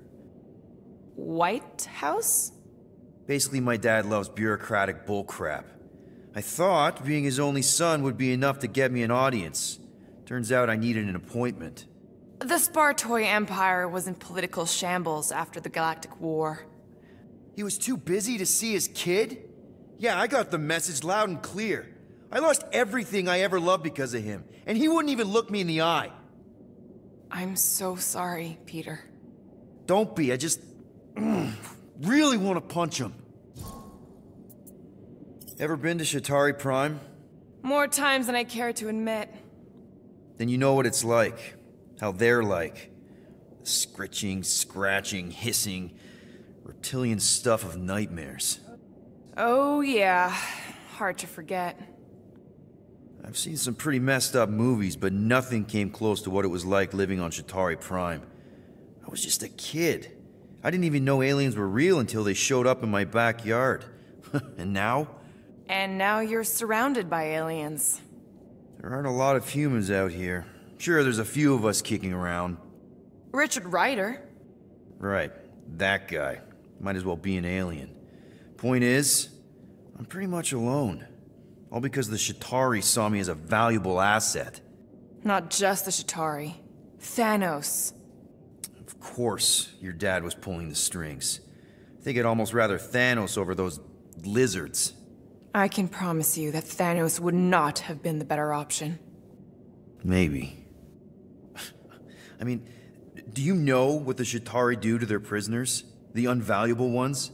White House?
Basically, my dad loves bureaucratic bullcrap. I thought being his only son would be enough to get me an audience. Turns out I needed an appointment.
The Spartoi Empire was in political shambles after the Galactic War.
He was too busy to see his kid? Yeah, I got the message loud and clear. I lost everything I ever loved because of him, and he wouldn't even look me in the eye.
I'm so sorry, Peter.
Don't be, I just really want to punch him. Ever been to Chitauri Prime?
More times than I care to admit.
Then you know what it's like. How they're like. The scritching, scratching, hissing, reptilian stuff of nightmares.
Oh yeah, hard to forget.
I've seen some pretty messed up movies, but nothing came close to what it was like living on Chitauri Prime. I was just a kid. I didn't even know aliens were real until they showed up in my backyard. And now?
And now you're surrounded by aliens.
There aren't a lot of humans out here. Sure, there's a few of us kicking around.
Richard Ryder.
Right, that guy. Might as well be an alien. Point is, I'm pretty much alone. All because the Chitauri saw me as a valuable asset.
Not just the Chitauri. Thanos.
Of course, your dad was pulling the strings. I think I'd almost rather Thanos over those lizards.
I can promise you that Thanos would not have been the better option.
Maybe. I mean, do you know what the Chitauri do to their prisoners? The unvaluable ones?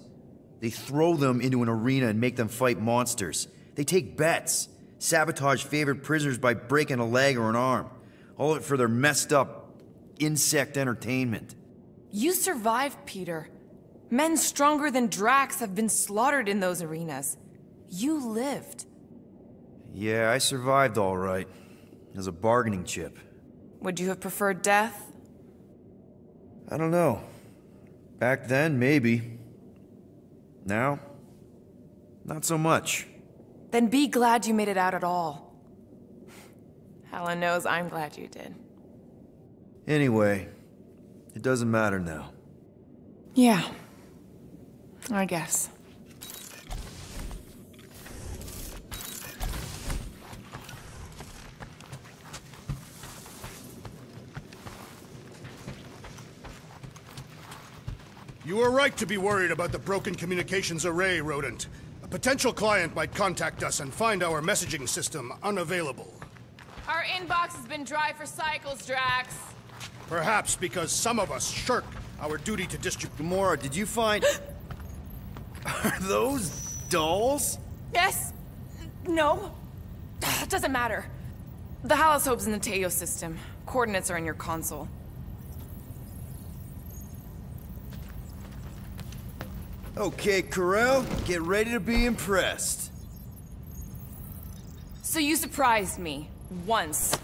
They throw them into an arena and make them fight monsters. They take bets, sabotage favorite prisoners by breaking a leg or an arm. All of it for their messed up insect entertainment.
You survived, Peter. Men stronger than Drax have been slaughtered in those arenas. You lived.
Yeah, I survived all right. As a bargaining chip.
Would you have preferred death?
I don't know. Back then, maybe. Now, not so much.
Then be glad you made it out at all. Helen knows I'm glad you did.
Anyway, it doesn't matter now.
Yeah, I guess.
You were right to be worried about the broken communications array, Rodent. A potential client might contact us and find our messaging system unavailable.
Our inbox has been dry for cycles, Drax.
Perhaps because some of us shirk our duty to distribute.
Gamora, did you find... Are those dolls?
Yes. No. It doesn't matter. The Halosope's in the Teo system. Coordinates are in your console.
Okay, Corel, get ready to be impressed.
So you surprised me. Once.